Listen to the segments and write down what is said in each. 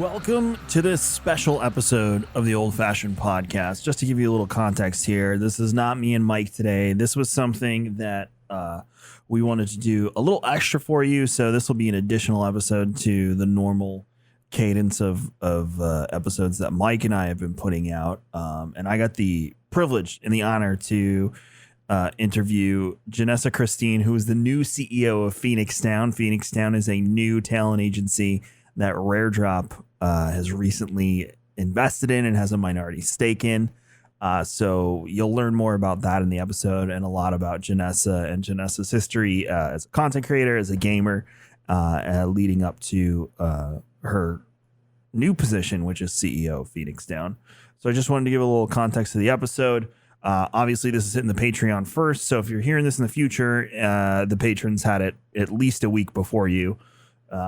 Welcome to this special episode of the Old Fashioned Podcast. Just to give you a little context here, this is not me and Mike today. This was something that we wanted to do a little extra for you. So this will be an additional episode to the normal cadence of episodes that Mike and I have been putting out. And I got the privilege and the honor to interview Janessa Christine, who is the new CEO of Fenix Down. Fenix Down is a new talent agency that Rare Drop has recently invested in and has a minority stake in. So you'll learn more about that in the episode and a lot about Janessa and Janessa's history as a content creator, as a gamer, leading up to her new position, which is CEO of Fenix Down. So I just wanted to give a little context to the episode. Obviously, this is hitting the Patreon first. So if you're hearing this in the future, the patrons had it at least a week before you.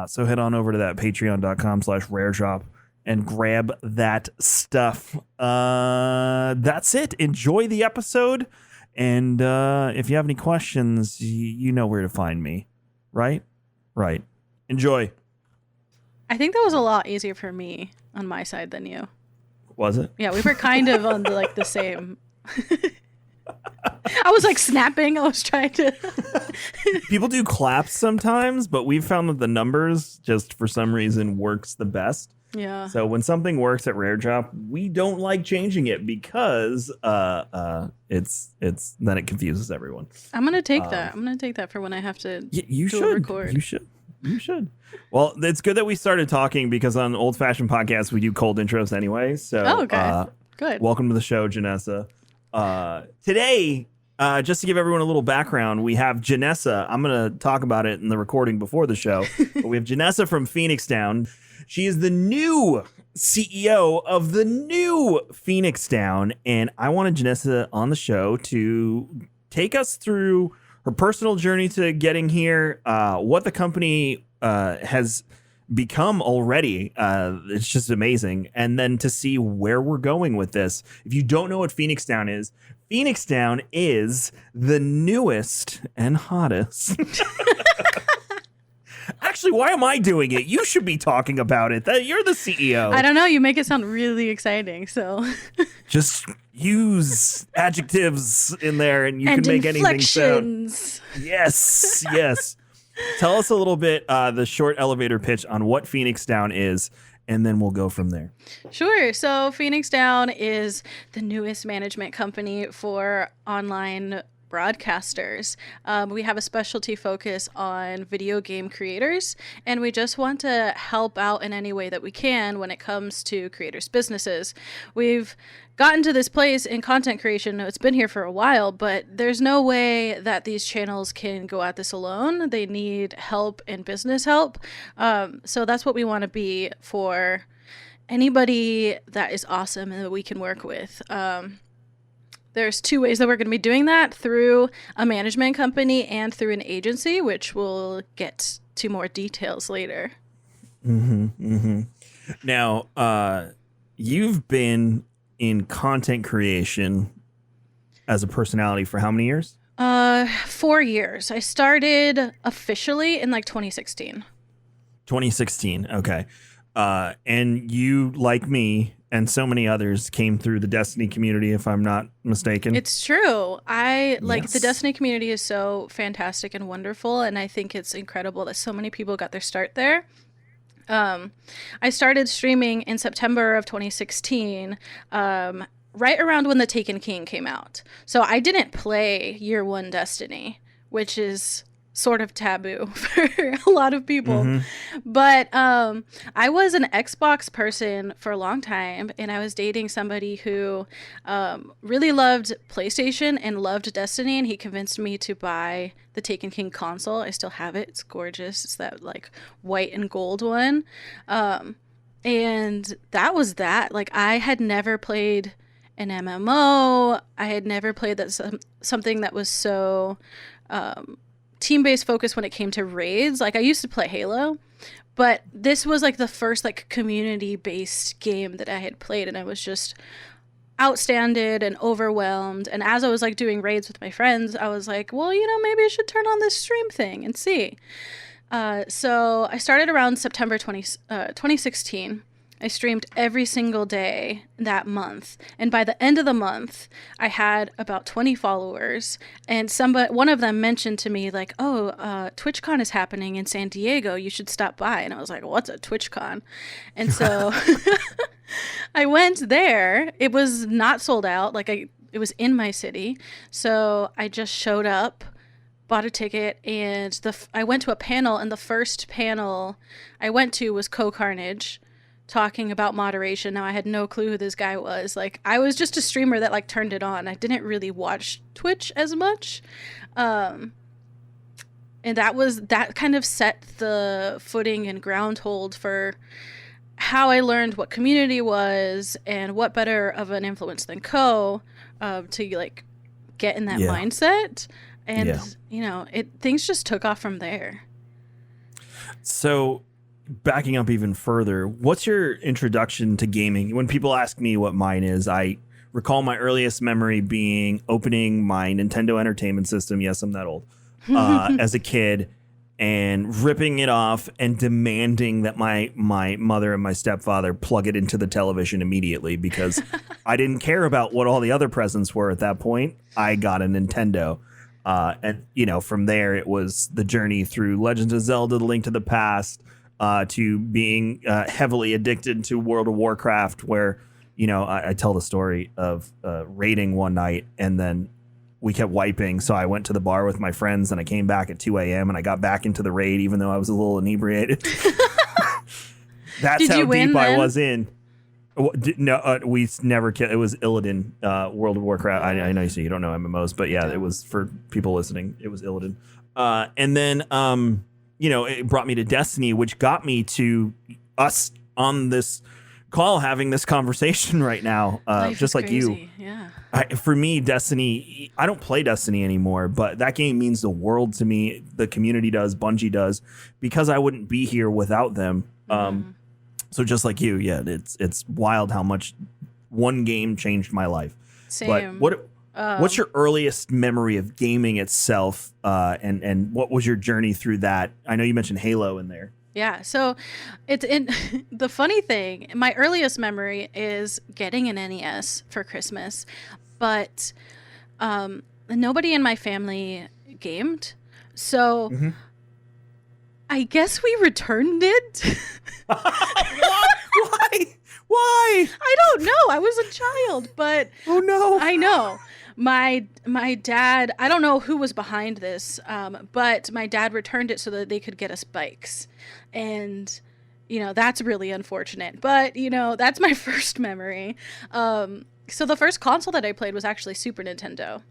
So head on over to that patreon.com/raredrop and grab that stuff. That's it. Enjoy the episode. And if you have any questions, you know where to find me. Right? Right. Enjoy. I think that was a lot easier for me on my side than you. Was it? Yeah, we were kind of on the same. I was like snapping. I was trying to. People do claps sometimes, but we've found that the numbers just for some reason works the best. Yeah. So when something works at Rare Drop, we don't like changing it because it's then it confuses everyone. I'm gonna take that. I'm gonna take that for when I have to. You should record. You should. Well, it's good that we started talking because on Old Fashioned Podcasts we do cold intros anyway. So okay. Good. Welcome to the show, Janessa. Today, just to give everyone a little background, we have Janessa. I'm going to talk about it in the recording before the show. But we have Janessa from Fenix Down. She is the new CEO of the new Fenix Down. And I wanted Janessa on the show to take us through her personal journey to getting here, what the company has become already. It's just amazing. And then to see where we're going with this. If you don't know what Fenix Down is the newest and hottest. Actually, why am I doing it? You should be talking about it. You're the CEO. I don't know. You make it sound really exciting. So just use adjectives in there and you can make anything sound. Yes, yes. Tell us a little bit, the short elevator pitch on what Fenix Down is, and then we'll go from there. Sure. So Fenix Down is the newest management company for online broadcasters. We have a specialty focus on video game creators, and we just want to help out in any way that we can when it comes to creators' businesses. We've gotten to this place in content creation. It's been here for a while, but there's no way that these channels can go at this alone. They need help and business help. So that's what we want to be for anybody that is awesome and that we can work with. There's two ways that we're going to be doing that, through a management company and through an agency, which we'll get to more details later. Now, you've been in content creation as a personality for how many years? 4 years. I started officially in 2016. 2016. Okay. And you, like me and so many others, came through the Destiny community, if I'm not mistaken. It's true. The Destiny community is so fantastic and wonderful, and I think it's incredible that so many people got their start there. I started streaming in September of 2016, right around when the Taken King came out. So I didn't play year one Destiny, which is sort of taboo for a lot of people. But I was an Xbox person for a long time, and I was dating somebody who really loved PlayStation and loved Destiny, and he convinced me to buy the Taken King console. I still have it. It's gorgeous. It's that white and gold one. And that was that. I had never played an MMO. I had never played something that was so team-based focus when it came to raids. I used to play Halo, but this was the first community-based game that I had played, and I was just outstanded and overwhelmed. And as I was doing raids with my friends, I was like, well, maybe I should turn on this stream thing and see. So I started around September 2016. I streamed every single day that month. And by the end of the month, I had about 20 followers. And one of them mentioned to me, like, oh, TwitchCon is happening in San Diego. You should stop by. And I was like, what's a TwitchCon? And so I went there. It was not sold out. It was in my city. So I just showed up, bought a ticket, and I went to a panel, and the first panel I went to was Co-Carnage talking about moderation. Now, I had no clue who this guy was. Like, I was just a streamer that, like, turned it on. I didn't really watch Twitch as much. And that kind of set the footing and groundhold for how I learned what community was and what better of an influence than Co to, like, get in that mindset. And, things just took off from there. So backing up even further, what's your introduction to gaming? When people ask me what mine is, I recall my earliest memory being opening my Nintendo Entertainment System. Yes, I'm that old. As a kid, and ripping it off and demanding that my mother and my stepfather plug it into the television immediately, because I didn't care about what all the other presents were at that point. I got a Nintendo. And, from there, it was the journey through Legend of Zelda, The Link to the Past, to being heavily addicted to World of Warcraft, where, I tell the story of raiding one night, and then we kept wiping. So I went to the bar with my friends, and I came back at 2 a.m. and I got back into the raid, even though I was a little inebriated. That's how deep I was in. No, we never killed. It was Illidan, World of Warcraft. I know you don't know MMOs, but yeah, it was for people listening. It was Illidan. And then, it brought me to Destiny, which got me to us on this call having this conversation right now, just like crazy. You. Yeah. For me, Destiny, I don't play Destiny anymore, but that game means the world to me. The community does, Bungie does, because I wouldn't be here without them. So just like you, it's wild how much one game changed my life. Same. But what's your earliest memory of gaming itself, and what was your journey through that? I know you mentioned Halo in there. Yeah, so the funny thing, my earliest memory is getting an NES for Christmas, but nobody in my family gamed, so I guess we returned it. Why? I don't know. I was a child, but oh no, I know. My dad, I don't know who was behind this, but my dad returned it so that they could get us bikes. And, that's really unfortunate. But, that's my first memory. So the first console that I played was actually Super Nintendo.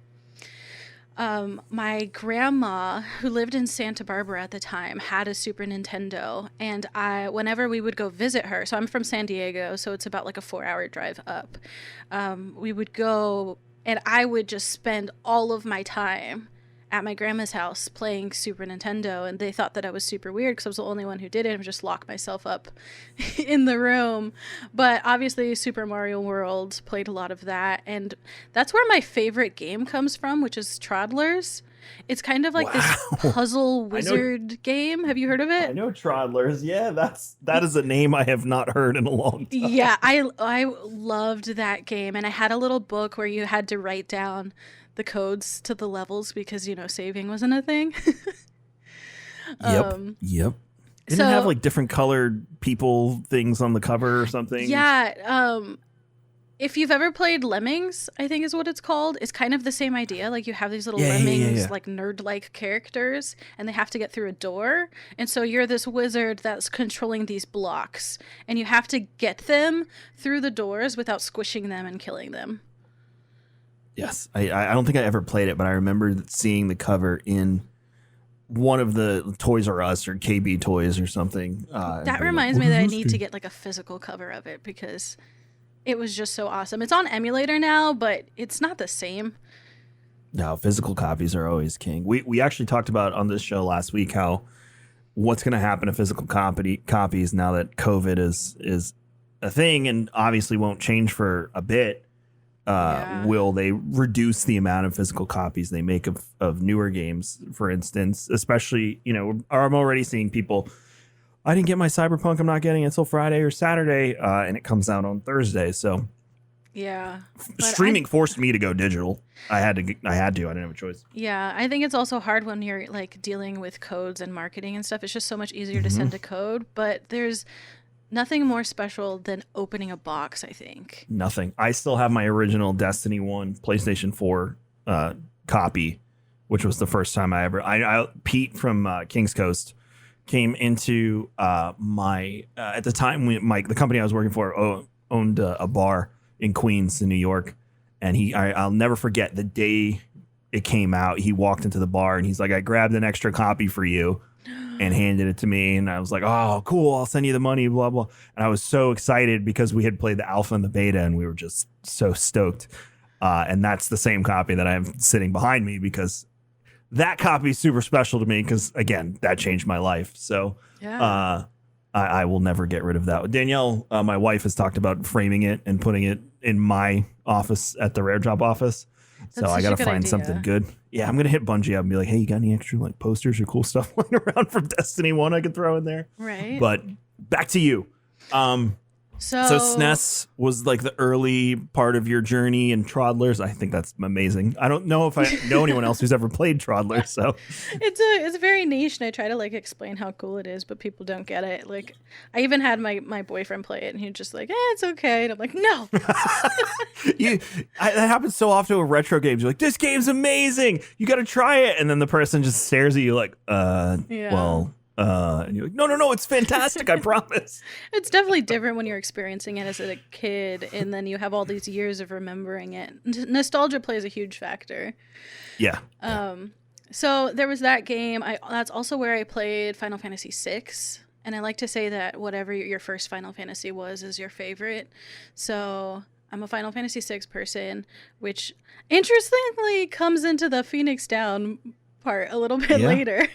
My grandma, who lived in Santa Barbara at the time, had a Super Nintendo. And whenever we would go visit her, so I'm from San Diego, so it's about like a 4-hour drive up. We would go, and I would just spend all of my time at my grandma's house playing Super Nintendo, and they thought that I was super weird because I was the only one who did it. I would just lock myself up in the room. But obviously Super Mario World, played a lot of that, and that's where my favorite game comes from, which is Toddlers. It's kind of like this puzzle wizard game. Have you heard of it? I know Toddlers. Yeah, that is a name I have not heard in a long time. Yeah, I loved that game, and I had a little book where you had to write down the codes to the levels because saving wasn't a thing. Yep. Didn't it have like different colored people things on the cover or something? Yeah. If you've ever played Lemmings, I think is what it's called, it's kind of the same idea. Like you have these little lemmings, like nerd-like characters, and they have to get through a door. And so you're this wizard that's controlling these blocks, and you have to get them through the doors without squishing them and killing them. Yes, I don't think I ever played it, but I remember seeing the cover in one of the Toys R Us or KB Toys or something. That reminds me that I need to get like a physical cover of it because it was just so awesome. It's on emulator now, but it's not the same. No, physical copies are always king. We actually talked about on this show last week how what's going to happen to physical copies now that COVID is a thing and obviously won't change for a bit. Will they reduce the amount of physical copies they make of newer games, for instance? Especially, I'm already seeing people I didn't get my Cyberpunk. I'm not getting it until Friday or Saturday, and it comes out on Thursday. So Yeah. streaming forced me to go digital. I had to. I didn't have a choice. Yeah, I think it's also hard when you're like dealing with codes and marketing and stuff. It's just so much easier to send a code, but there's nothing more special than opening a box, I think. Nothing. I still have my original Destiny 1 PlayStation 4 copy, which was the first time I Pete from Kings Coast came into my at the time the company I was working for owned a bar in Queens in New York, and I'll never forget the day it came out. He walked into the bar and he's like, I grabbed an extra copy for you and handed it to me, and I was like, oh cool, I'll send you the money, blah blah. And I was so excited because we had played the alpha and the beta and we were just so stoked. And that's the same copy that I have sitting behind me, because that copy is super special to me, because again, that changed my life. So Yeah. I will never get rid of that. Danielle, my wife, has talked about framing it and putting it in my office at the Rare Drop office. So That's I such a got to good find idea. something good. Yeah, I'm going to hit Bungie up and be like, hey, you got any extra like posters or cool stuff lying around from Destiny 1 I could throw in there? Right. But back to you. So So SNES was like the early part of your journey in Toddlers. I think that's amazing. I don't know if I know anyone else who's ever played Toddlers. So it's very niche, and I try to like explain how cool it is, but people don't get it. Like, I even had my boyfriend play it, and he's just like, it's okay. And I'm like, no. that happens so often with retro games. You're like, this game's amazing. You got to try it. And then the person just stares at you like, well, and you're like, no, it's fantastic. I promise. It's definitely different when you're experiencing it as a kid, and then you have all these years of remembering it. Nostalgia plays a huge factor. Yeah. So there was that game. That's also where I played Final Fantasy VI. And I like to say that whatever your first Final Fantasy was is your favorite. So I'm a Final Fantasy VI person, which interestingly comes into the Fenix Down part a little bit later.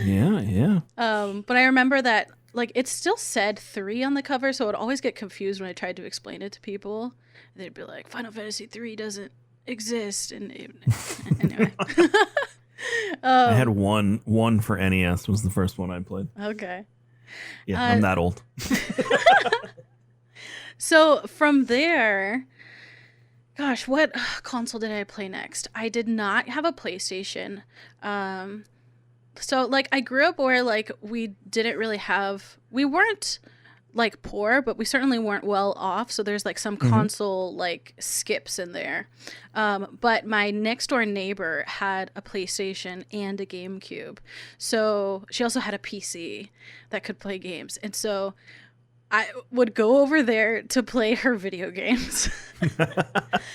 Yeah. But I remember that like it still said 3 on the cover, so I would always get confused when I tried to explain it to people. They'd be like, Final Fantasy 3 doesn't exist. Anyway. I had one for NES was the first one I played. Okay. Yeah, I'm that old. So from there, gosh, what console did I play next? I did not have a PlayStation. So like I grew up where like we weren't like poor, but we certainly weren't well off. So there's like some console like skips in there. But my next door neighbor had a PlayStation and a GameCube. So she also had a PC that could play games. And so I would go over there to play her video games.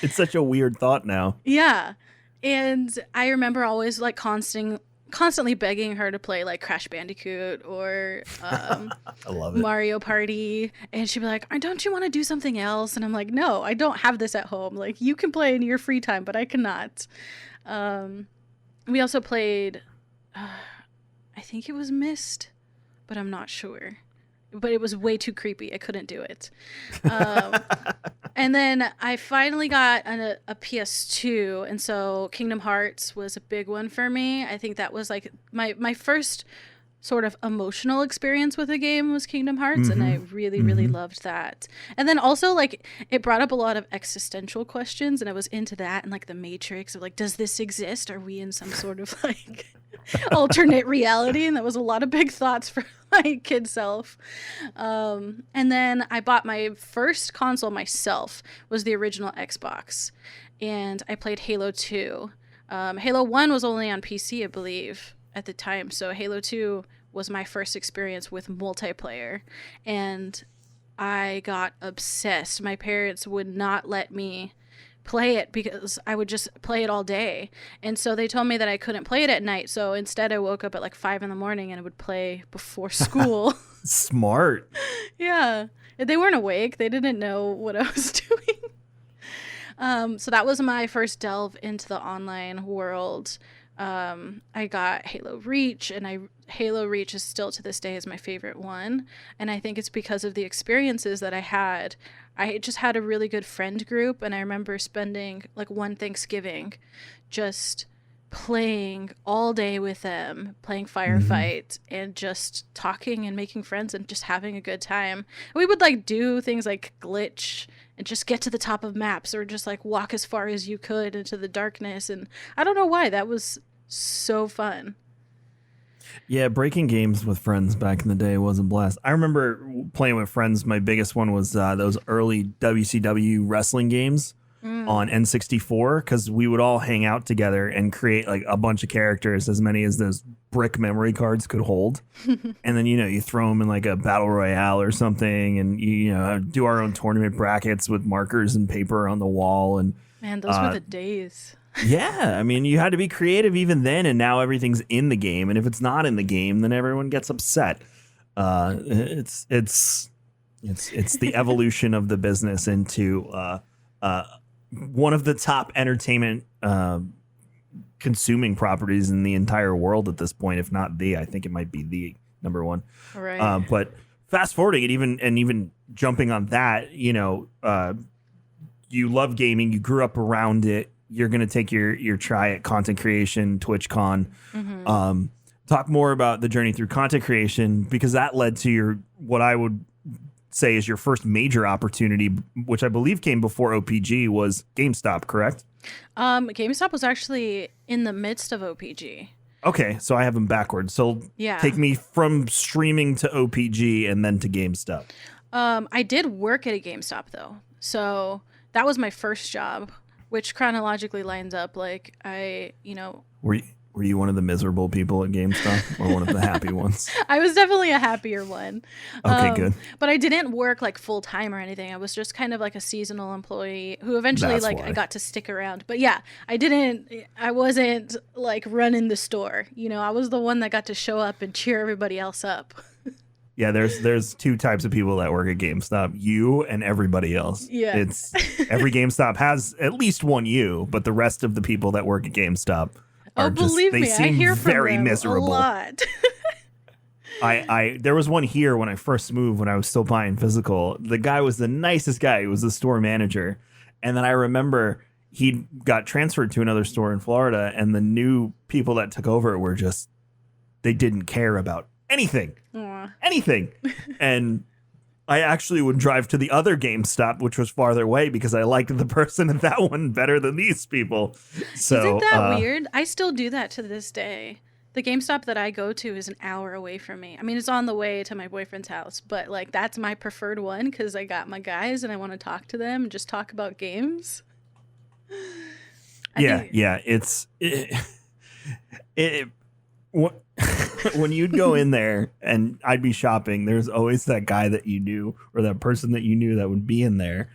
It's such a weird thought now. Yeah. And I remember always like constantly begging her to play like Crash Bandicoot or I love it. Mario Party, and she'd be like, don't you want to do something else? And I'm like, no, I don't have this at home. Like, you can play in your free time, but I cannot. We also played I think it was Myst, but I'm not sure. But it was way too creepy. I couldn't do it. And then I finally got a PS2. And so Kingdom Hearts was a big one for me. I think that was like my first sort of emotional experience with a game was Kingdom Hearts. And I really, really loved that. And then also like it brought up a lot of existential questions. And I was into that and like the Matrix of like, does this exist? Are we in some sort of like alternate reality? And that was a lot of big thoughts for my kid self. And then I bought my first console myself, was the original Xbox, and I played Halo 2. Halo 1 was only on PC, I believe, at the time, so Halo 2 was my first experience with multiplayer, and I got obsessed. My parents would not let me play it because I would just play it all day. And so they told me that I couldn't play it at night. So instead I woke up at like 5 a.m. and I would play before school. Smart. Yeah. They weren't awake. They didn't know what I was doing. So that was my first delve into the online world. I got Halo Reach, and Halo Reach is still to this day is my favorite one. And I think it's because of the experiences that I had. I just had a really good friend group, and I remember spending like one Thanksgiving just playing all day with them, playing Mm-hmm. Firefight and just talking and making friends and just having a good time. We would like do things like glitch and just get to the top of maps or just like walk as far as you could into the darkness. And I don't know why that was so fun. Yeah, breaking games with friends back in the day was a blast. I remember playing with friends. My biggest one was those early WCW wrestling games on N64, because we would all hang out together and create like a bunch of characters, as many as those brick memory cards could hold. And then, you throw them in like a battle royale or something, and do our own tournament brackets with markers and paper on the wall. And Man, those were the days. yeah, I mean, you had to be creative even then, and now everything's in the game. And if it's not in the game, then everyone gets upset. It's the evolution of the business into one of the top entertainment consuming properties in the entire world at this point, if not the. I think it might be the number one. Right. But fast forwarding it, even jumping on that, you love gaming, you grew up around it. You're going to take your try at content creation, TwitchCon. Talk more about the journey through content creation, because that led to what I would say is your first major opportunity, which I believe came before OPG, was GameStop, correct? GameStop was actually in the midst of OPG. Okay, so I have them backwards. So Yeah. take me from streaming to OPG and then to GameStop. I did work at a GameStop though. So that was my first job, which chronologically lines up. Like Were you one of the miserable people at GameStop or one of the happy ones? I was definitely a happier one. Okay, good. But I didn't work like full time or anything. I was just kind of like a seasonal employee who eventually That's I why. got to stick around. But yeah, I wasn't like running the store. I was the one that got to show up and cheer everybody else up. Yeah, there's two types of people that work at GameStop: you and everybody else. Yeah. It's every GameStop has at least one you, but the rest of the people that work at GameStop are believe they me, seem I hear from very them miserable. a lot. There was one here when I first moved, when I was still buying physical. The guy was the nicest guy. He was the store manager. And then I remember he got transferred to another store in Florida, and the new people that took over were just, they didn't care about anything. Aw. Anything. And I actually would drive to the other GameStop, which was farther away, because I liked the person at that one better than these people. So Isn't that weird? I still do that to this day. The GameStop that I go to is an hour away from me. I mean, it's on the way to my boyfriend's house, but like that's my preferred one because I got my guys and I want to talk to them and just talk about games. When you'd go in there and I'd be shopping, there's always that guy that you knew or that person that you knew that would be in there,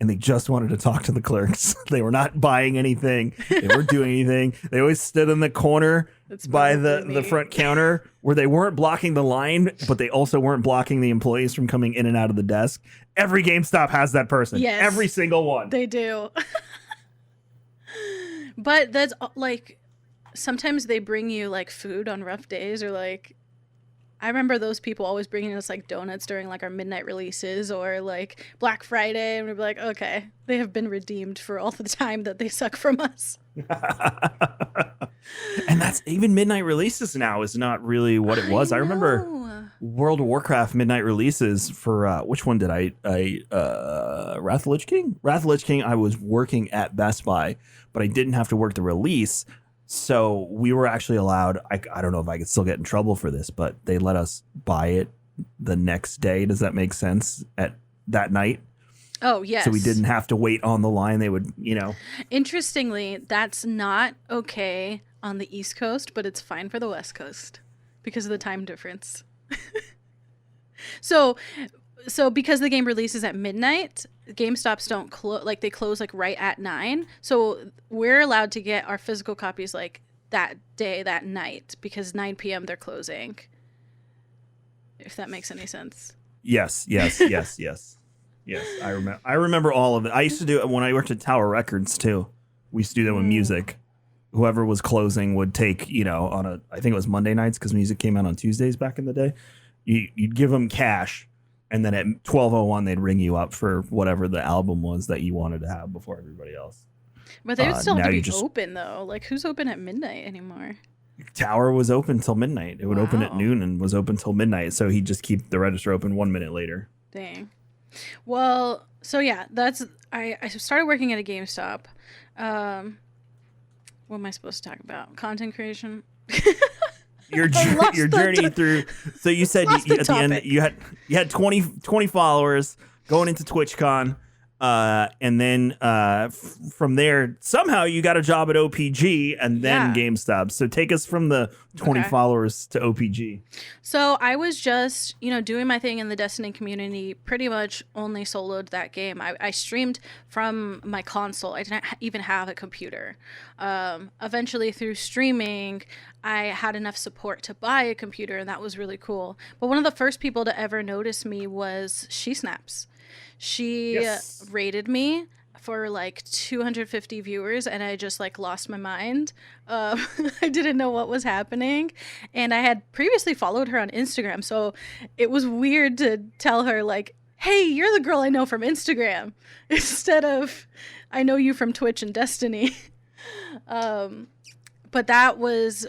and they just wanted to talk to the clerks. They were not buying anything. They weren't doing anything. They always stood in the corner That's by probably the me. front counter where they weren't blocking the line, but they also weren't blocking the employees from coming in and out of the desk. Every GameStop has that person. Yes. Every single one. They do. But that's like sometimes they bring you like food on rough days, or like I remember those people always bringing us like donuts during like our midnight releases or like Black Friday, and we'd be like, okay, they have been redeemed for all the time that they suck from us. And that's even midnight releases now is not really what it was. I remember know. World of Warcraft midnight releases for which one did I Wrath of the Lich King? Wrath of the Lich King, I was working at Best Buy, but I didn't have to work the release. So we were actually allowed, I don't know if I could still get in trouble for this, but they let us buy it the next day. Does that make sense? At that night? Oh, yes. So we didn't have to wait on the line. They would, Interestingly, that's not okay on the East Coast, but it's fine for the West Coast because of the time difference. So because the game releases at midnight, GameStops don't close, like they close like right at 9. So we're allowed to get our physical copies like that day, that night, because 9 p.m. they're closing. If that makes any sense. Yes. Yes. I remember all of it. I used to do it when I worked at Tower Records too. We used to do that with music. Whoever was closing would take, I think it was Monday nights, because music came out on Tuesdays back in the day. You'd give them cash, and then at 12:01 they'd ring you up for whatever the album was that you wanted to have before everybody else. But they would still have Now to you be just open though. Like who's open at midnight anymore? Tower was open till midnight. It would open at Wow. noon and was open till midnight. So he'd just keep the register open 1 minute later. Dang. Well, so yeah, I started working at a GameStop. What am I supposed to talk about? Content creation. Your lost your the journey t- through. So you said Lost you, the at the end topic. you had 20 followers going into TwitchCon, and then from there somehow you got a job at OPG and then Yeah. GameStop. So take us from the 20 Okay. followers to OPG. So I was just, doing my thing in the Destiny community, pretty much only soloed that game. I streamed from my console. I didn't even have a computer. Eventually through streaming, I had enough support to buy a computer, and that was really cool. But one of the first people to ever notice me was She Snaps. She Yes. rated me for like 250 viewers, and I just like lost my mind. I didn't know what was happening, and I had previously followed her on Instagram, so it was weird to tell her like, hey, you're the girl I know from Instagram, instead of I know you from Twitch and Destiny. But that was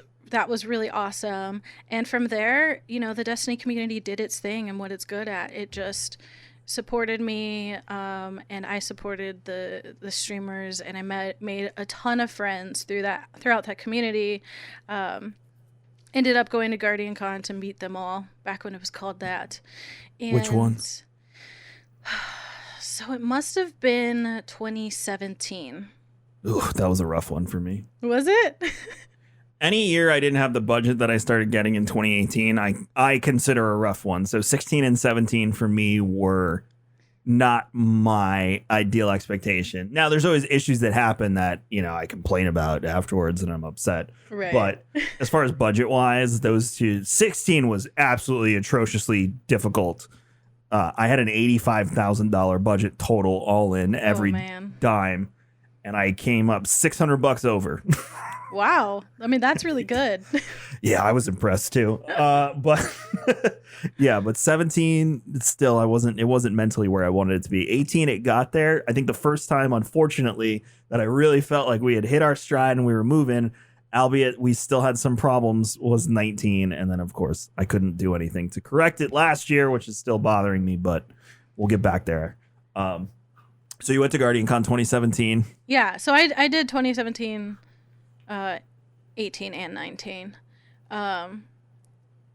really awesome. And from there, the Destiny community did its thing and what it's good at. It just supported me, and I supported the streamers, and I made a ton of friends throughout that community. Ended up going to Guardian Con to meet them all back when it was called that. And Which one? So it must have been 2017. Ooh, that was a rough one for me. Was it? Any year I didn't have the budget that I started getting in 2018, I consider a rough one. So 16 and 17 for me were not my ideal expectation. Now, there's always issues that happen that, I complain about afterwards and I'm upset. Right. But as far as budget wise, those two, 16 was absolutely atrociously difficult. I had an $85,000 budget total all in every man. dime, and I came up $600 over. Wow. I mean, that's really good. Yeah, I was impressed too. But yeah, but 17 still it wasn't mentally where I wanted it to be. 18 it got there. I think the first time, unfortunately, that I really felt like we had hit our stride and we were moving, albeit we still had some problems, was 19. And then of course I couldn't do anything to correct it last year, which is still bothering me, but we'll get back there. So you went to Guardian Con 2017. Yeah. So I did 2017, 18 and 19.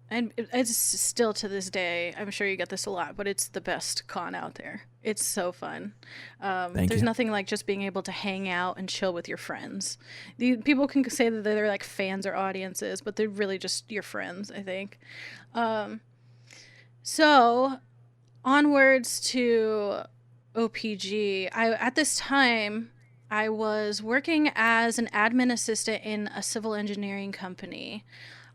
And it's still to this day, I'm sure you get this a lot, but it's the best con out there. It's so fun. Thank There's you. nothing like just being able to hang out and chill with your friends. People can say that they're like fans or audiences, but they're really just your friends, I think. So onwards to OPG. At this time, I was working as an admin assistant in a civil engineering company.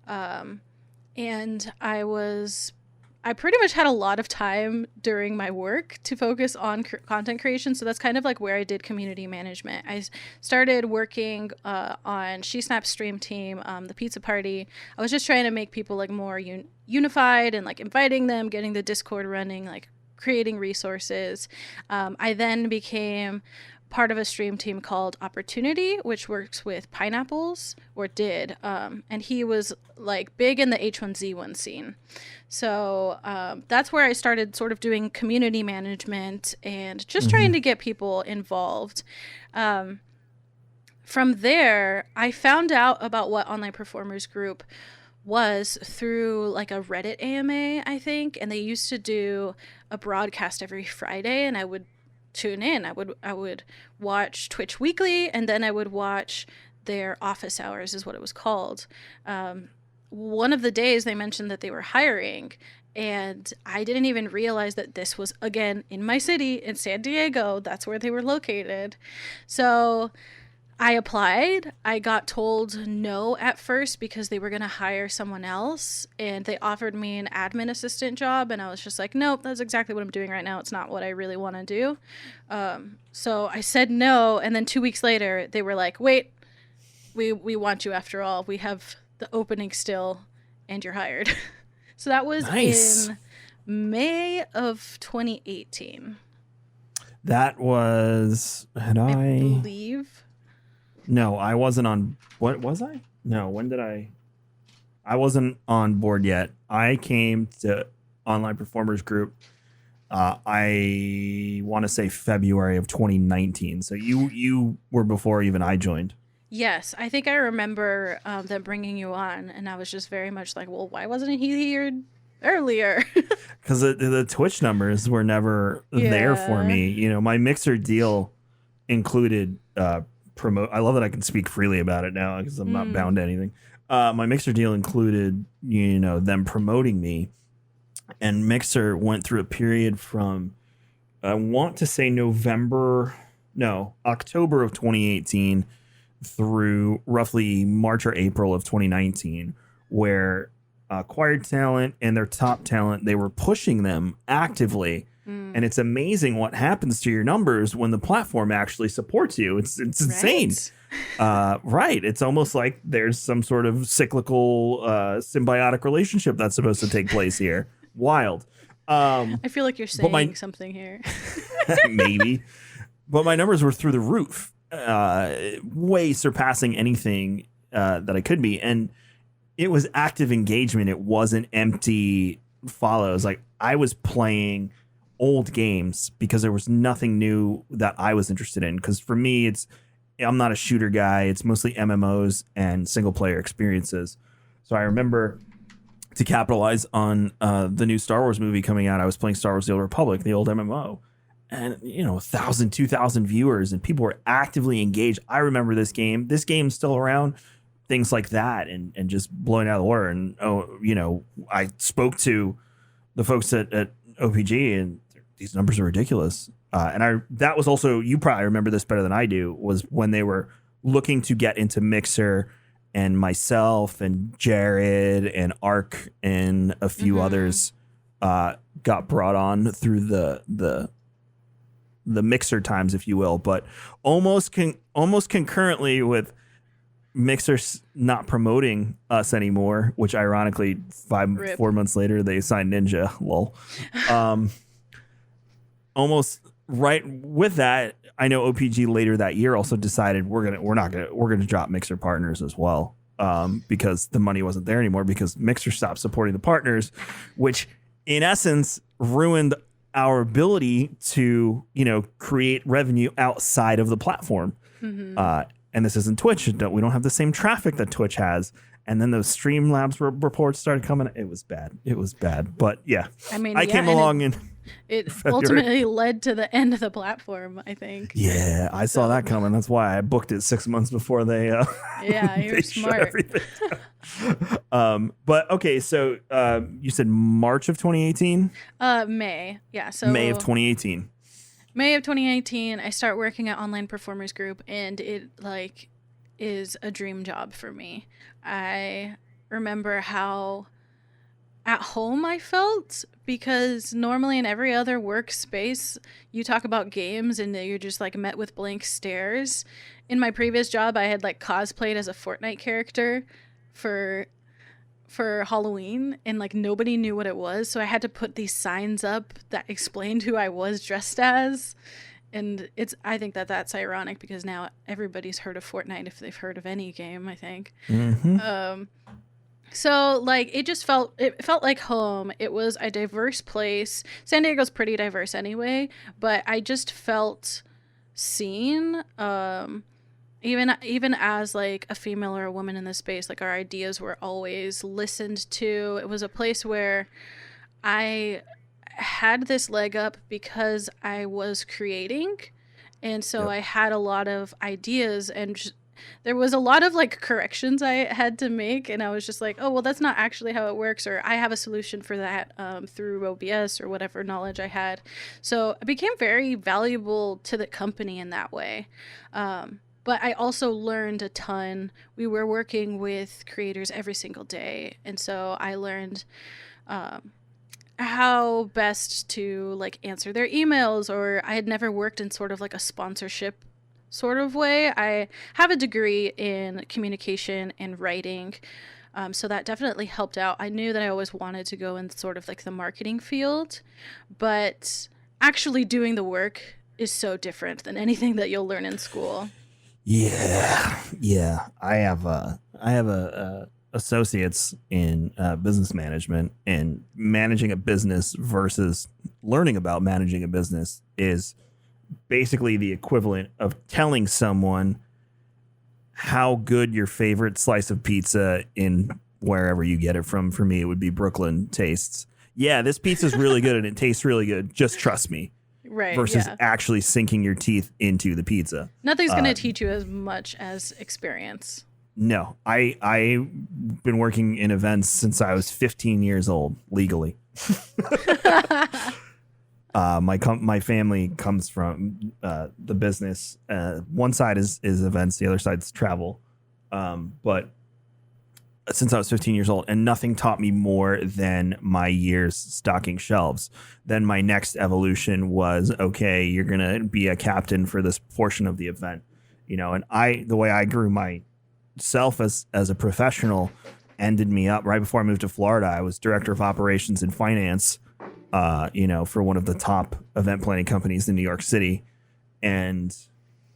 And I pretty much had a lot of time during my work to focus on content creation. So that's kind of like where I did community management. I started working on She Snap's stream team, the pizza party. I was just trying to make people like more unified and like inviting them, getting the Discord running, like creating resources. I then became part of a stream team called Opportunity, which works with pineapples, or did. And he was like big in the H1Z1 scene. So that's where I started sort of doing community management and just trying to get people involved. From there, I found out about what Online Performers Group was through like a Reddit AMA, I think. And they used to do a broadcast every Friday, and I would tune in. I would watch Twitch Weekly, and then I would watch their office hours, is what it was called. One of the days they mentioned that they were hiring, and I didn't even realize that this was, again, in my city, in San Diego. That's where they were located. So I applied. I got told no at first because they were going to hire someone else, and they offered me an admin assistant job, and I was just like, nope, that's exactly what I'm doing right now. It's not what I really want to do. So I said no, and then 2 weeks later, they were like, wait, we want you after all. We have the opening still, and you're hired. So that was Nice. in May of 2018. That was, I believe. No, I wasn't on. What was I? No, when did I? I wasn't on board yet. I came to Online Performers Group. I want to say February of 2019. So you were before even I joined. Yes, I think I remember them bringing you on, and I was just very much like, well, why wasn't he here earlier? Because the Twitch numbers were never there for me. You know, my Mixer deal included promote. I love that I can speak freely about it now because I'm not bound to anything. My Mixer deal included, you know, them promoting me, and Mixer went through a period from I want to say October of 2018 through roughly March or April of 2019, where acquired talent and their top talent, they were pushing them actively. And it's amazing what happens to your numbers when the platform actually supports you. It's insane. Right. It's almost like there's some sort of cyclical symbiotic relationship that's supposed to take place here. Wild. I feel like you're saying something here. Maybe. But my numbers were through the roof. Way surpassing anything that I could be. And it was active engagement. It wasn't empty follows. Like, I was playing old games because there was nothing new that I was interested in. Because for me, I'm not a shooter guy. It's mostly MMOs and single player experiences. So I remember, to capitalize on the new Star Wars movie coming out, I was playing Star Wars The Old Republic, the old MMO. And, you know, 1,000, 2,000 viewers, and people were actively engaged. I remember this game. This game's still around. Things like that, and just blowing out of the water. And, you know, I spoke to the folks at OPG, and these numbers are ridiculous. And that was also, you probably remember this better than I do, was when they were looking to get into Mixer, and myself and Jared and Ark and a few others got brought on through the Mixer times, if you will, but almost concurrently with Mixer not promoting us anymore, which ironically 4 months later they signed Ninja. Lol. Almost right with that, I know OPG later that year also decided we're gonna drop Mixer partners as well, because the money wasn't there anymore, because Mixer stopped supporting the partners, which in essence ruined our ability to, you know, create revenue outside of the platform. And this isn't Twitch. We don't have the same traffic that Twitch has. And then those Streamlabs reports started coming. It was bad. But yeah, I mean, I came along and it ultimately led to the end of the platform, I think. Yeah, I saw that coming. That's why I booked it 6 months before they yeah, you're smart. But okay, so you said March of 2018? May. Yeah, so May of 2018. May of 2018, I start working at Online Performers Group, and it is a dream job for me. I remember how at home I felt, because normally in every other workspace you talk about games and you're just like met with blank stares. In my previous job, I had like cosplayed as a Fortnite character for Halloween, and like nobody knew what it was, so I had to put these signs up that explained who I was dressed as. And I think that's ironic, because now everybody's heard of Fortnite if they've heard of any game, I think. So like it felt like home. It was a diverse place. San Diego's pretty diverse anyway, but I just felt seen. Even as like a female or a woman in this space, like our ideas were always listened to. It was a place where I had this leg up because I was creating, and so I had a lot of ideas, and there was a lot of like corrections I had to make, and I was just like, oh well, that's not actually how it works, or I have a solution for that through OBS or whatever knowledge I had. So it became very valuable to the company in that way. But I also learned a ton. We were working with creators every single day, and so I learned how best to like answer their emails, or I had never worked in sort of like a sponsorship sort of way. I have a degree in communication and writing, so that definitely helped out. I knew that I always wanted to go in sort of like the marketing field, but actually doing the work is so different than anything that you'll learn in school. Yeah. I have associates in business management, and managing a business versus learning about managing a business is basically the equivalent of telling someone how good your favorite slice of pizza in wherever you get it from. For me, it would be Brooklyn tastes. Yeah, this pizza's really good and it tastes really good. Just trust me. Right. Versus Yeah. actually sinking your teeth into the pizza. Nothing's going to teach you as much as experience. No, I've been working in events since I was 15 years old legally. My family comes from the business. One side is events, the other side's travel. But since I was 15 years old, and nothing taught me more than my years stocking shelves. Then my next evolution was, okay, you're going to be a captain for this portion of the event, and the way I grew myself as a professional ended me up right before I moved to Florida. I was director of operations and finance, for one of the top event planning companies in New York City. And,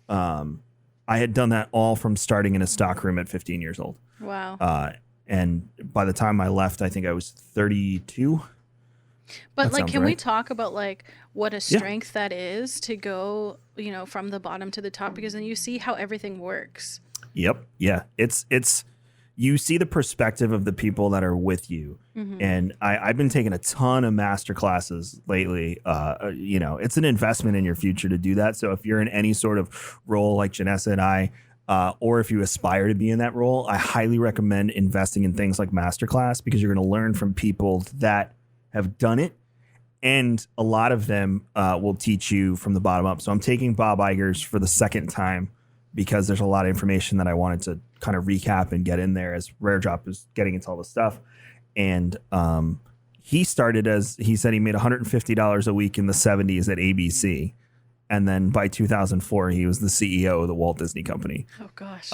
I had done that all from starting in a stockroom at 15 years old. Wow. And by the time I left, I think I was 32. But That can sounds we right. talk about what a strength that is to go, from the bottom to the top, because then you see how everything works. Yep. Yeah. It's you see the perspective of the people that are with you. Mm-hmm. And I've been taking a ton of master classes lately. It's an investment in your future to do that. So if you're in any sort of role like Janessa and I, or if you aspire to be in that role, I highly recommend investing in things like masterclass, because you're going to learn from people that have done it. And a lot of them will teach you from the bottom up. So I'm taking Bob Iger's for the second time, because there's a lot of information that I wanted to kind of recap and get in there as Rare Drop is getting into all the stuff. And he started he said he made $150 a week in the 70s at ABC. And then by 2004, he was the CEO of the Walt Disney Company. Oh, gosh.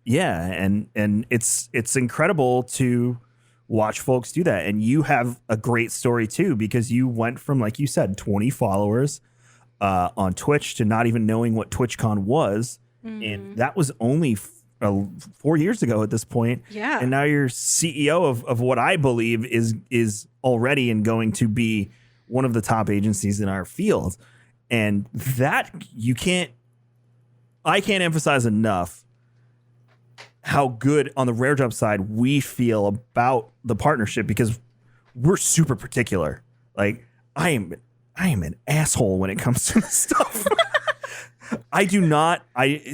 Yeah. And it's incredible to watch folks do that. And you have a great story, too, because you went from, like you said, 20 followers on Twitch to not even knowing what TwitchCon was. And that was only 4 years ago at this point. Yeah. And now you're CEO of what I believe is already and going to be one of the top agencies in our field. And that I can't emphasize enough how good on the Rare Drop side we feel about the partnership, because we're super particular. Like I am an asshole when it comes to this stuff.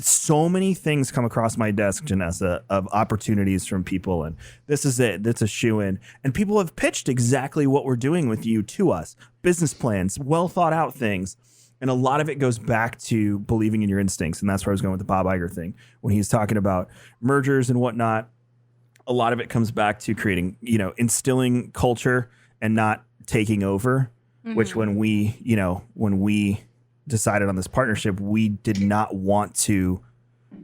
So many things come across my desk, Janessa, of opportunities from people. And this is it. That's a shoe-in. And people have pitched exactly what we're doing with you to us. Business plans, well thought out things. And a lot of it goes back to believing in your instincts. And that's where I was going with the Bob Iger thing. When he's talking about mergers and whatnot, a lot of it comes back to creating, instilling culture and not taking over, which when we decided on this partnership, we did not want to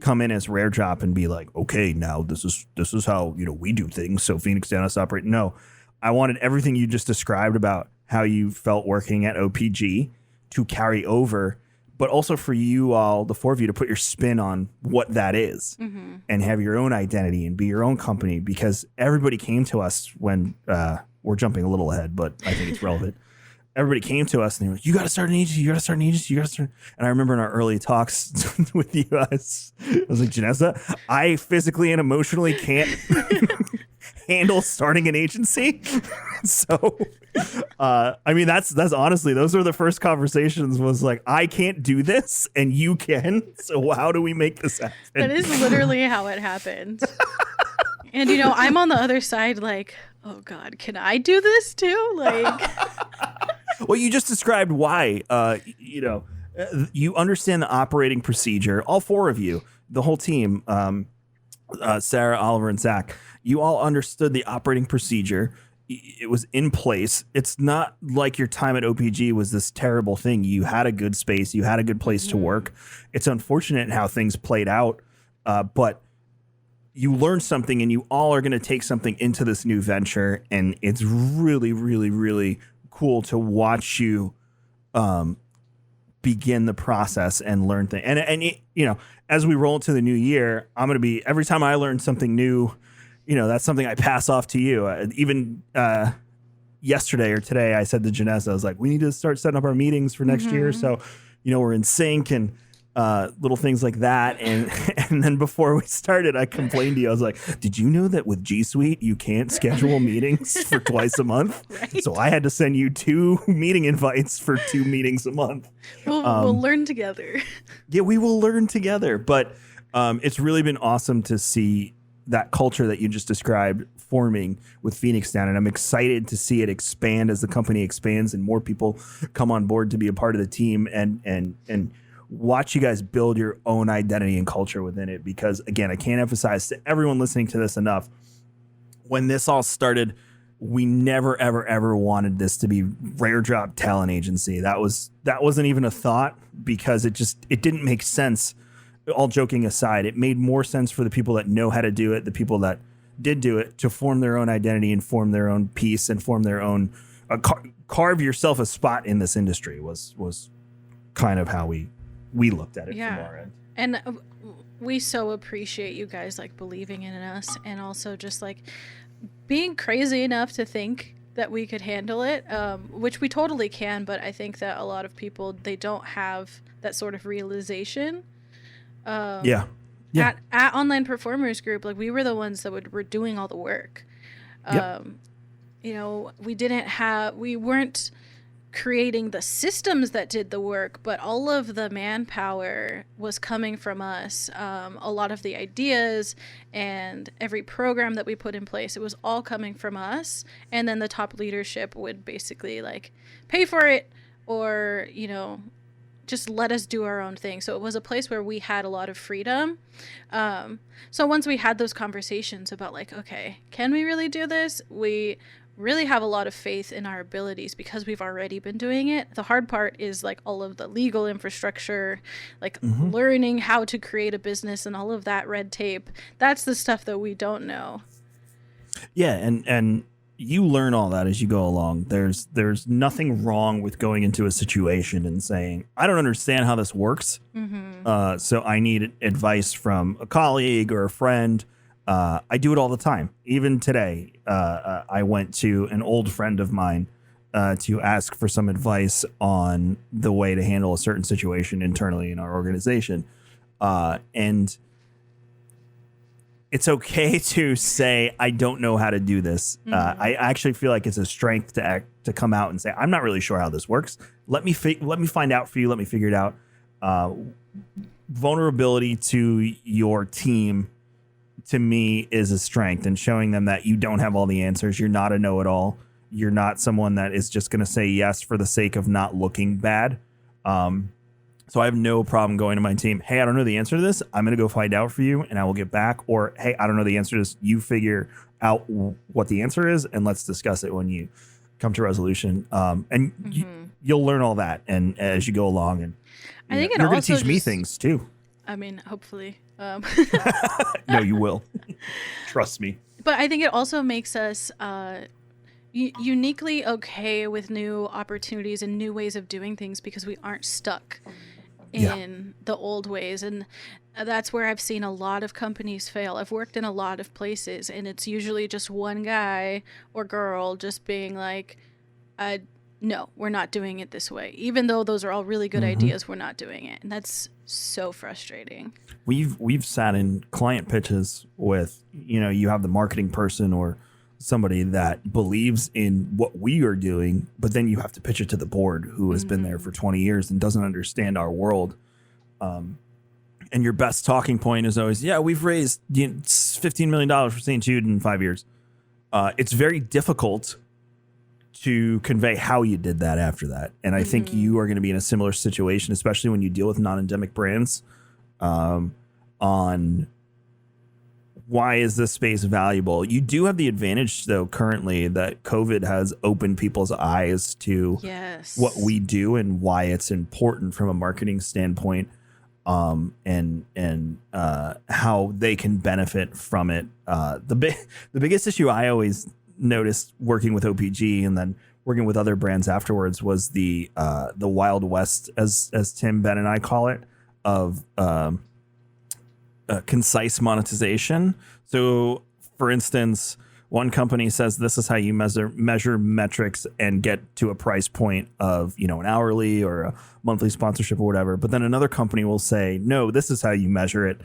come in as Rare Drop and be like, okay, now this is how, we do things. So Fenix Down Co operate. No, I wanted everything you just described about how you felt working at OPG to carry over, but also for you all, the four of you, to put your spin on what that is and have your own identity and be your own company, because everybody came to us when we're jumping a little ahead, but I think it's relevant. Everybody came to us and they were like, you got to start an agency. You got to start an agency. You got to start. And I remember in our early talks with you guys, I was like, Janessa, I physically and emotionally can't handle starting an agency. So, that's honestly, those were the first conversations, was like, I can't do this and you can. So how do we make this happen? That is literally how it happened. And, I'm on the other side like, oh, God, can I do this too? Like... Well, you just described why, you understand the operating procedure. All four of you, the whole team, Sarah, Oliver, and Zach, you all understood the operating procedure. It was in place. It's not like your time at OPG was this terrible thing. You had a good space. You had a good place to work. It's unfortunate how things played out, but you learned something, and you all are going to take something into this new venture. And it's really, really, really cool to watch you begin the process and learn things. And as we roll into the new year, I'm going to be, every time I learn something new, that's something I pass off to you. Even yesterday or today, I said to Janessa, I was like, we need to start setting up our meetings for next year. So, we're in sync and little things like that. And then before we started, I complained to you. I was like, did you know that with G Suite, you can't schedule meetings for twice a month? Right. So I had to send you 2 meeting invites for 2 meetings a month. We'll learn together. Yeah, we will learn together. But it's really been awesome to see that culture that you just described forming with Fenix Down. And I'm excited to see it expand as the company expands and more people come on board to be a part of the team and watch you guys build your own identity and culture within it. Because again, I can't emphasize to everyone listening to this enough. When this all started, we never, ever, ever wanted this to be Rare Drop Talent Agency. That wasn't even a thought because it didn't make sense. All joking aside, it made more sense for the people that know how to do it, the people that did do it, to form their own identity and form their own piece and form their own carve yourself a spot in this industry was kind of how we looked at it from our end. And we so appreciate you guys like believing in us and also just like being crazy enough to think that we could handle it, which we totally can. But I think that a lot of people, they don't have that sort of realization. At Online Performers Group, like we were the ones that were doing all the work. We weren't creating the systems that did the work, but all of the manpower was coming from us. A lot of the ideas and every program that we put in place, it was all coming from us. And then the top leadership would basically like pay for it or, just let us do our own thing. So it was a place where we had a lot of freedom. So once we had those conversations about like, okay, can we really do this? We really have a lot of faith in our abilities because we've already been doing it. The hard part is like all of the legal infrastructure, like learning how to create a business and all of that red tape. That's the stuff that we don't know. Yeah. And you learn all that as you go along. There's nothing wrong with going into a situation and saying, I don't understand how this works. So I need advice from a colleague or a friend. I do it all the time. Even today, I went to an old friend of mine to ask for some advice on the way to handle a certain situation internally in our organization. And it's okay to say, I don't know how to do this. I actually feel like it's a strength to come out and say, I'm not really sure how this works. Let me find out for you. Let me figure it out. Vulnerability to your team, to me, is a strength, and showing them that you don't have all the answers. You're not a know-it-all. You're not someone that is just going to say yes for the sake of not looking bad. So I have no problem going to my team. Hey, I don't know the answer to this. I'm going to go find out for you and I will get back. Or, hey, I don't know the answer to this. You figure out what the answer is and let's discuss it when you come to resolution. You'll learn all that and as you go along. And I think you're going to teach me things too. I mean, hopefully. No, you will. Trust me. But I think it also makes us uniquely okay with new opportunities and new ways of doing things because we aren't stuck in the old ways. And that's where I've seen a lot of companies fail. I've worked in a lot of places and it's usually just one guy or girl just being like, no, we're not doing it this way. Even though those are all really good ideas, we're not doing it. And that's so frustrating. We've sat in client pitches with, you have the marketing person or somebody that believes in what we are doing, but then you have to pitch it to the board who has been there for 20 years and doesn't understand our world. And your best talking point is always, we've raised $15 million for St. Jude in 5 years. It's very difficult to convey how you did that after that. And I think you are going to be in a similar situation, especially when you deal with non-endemic brands, on why is this space valuable? You do have the advantage, though, currently that COVID has opened people's eyes to what we do and why it's important from a marketing standpoint, and how they can benefit from it. The biggest issue I always noticed working with OPG and then working with other brands afterwards was the Wild West, as Tim, Ben, and I call it, of concise monetization. So, for instance, one company says this is how you measure metrics and get to a price point of, an hourly or a monthly sponsorship or whatever. But then another company will say, no, this is how you measure it.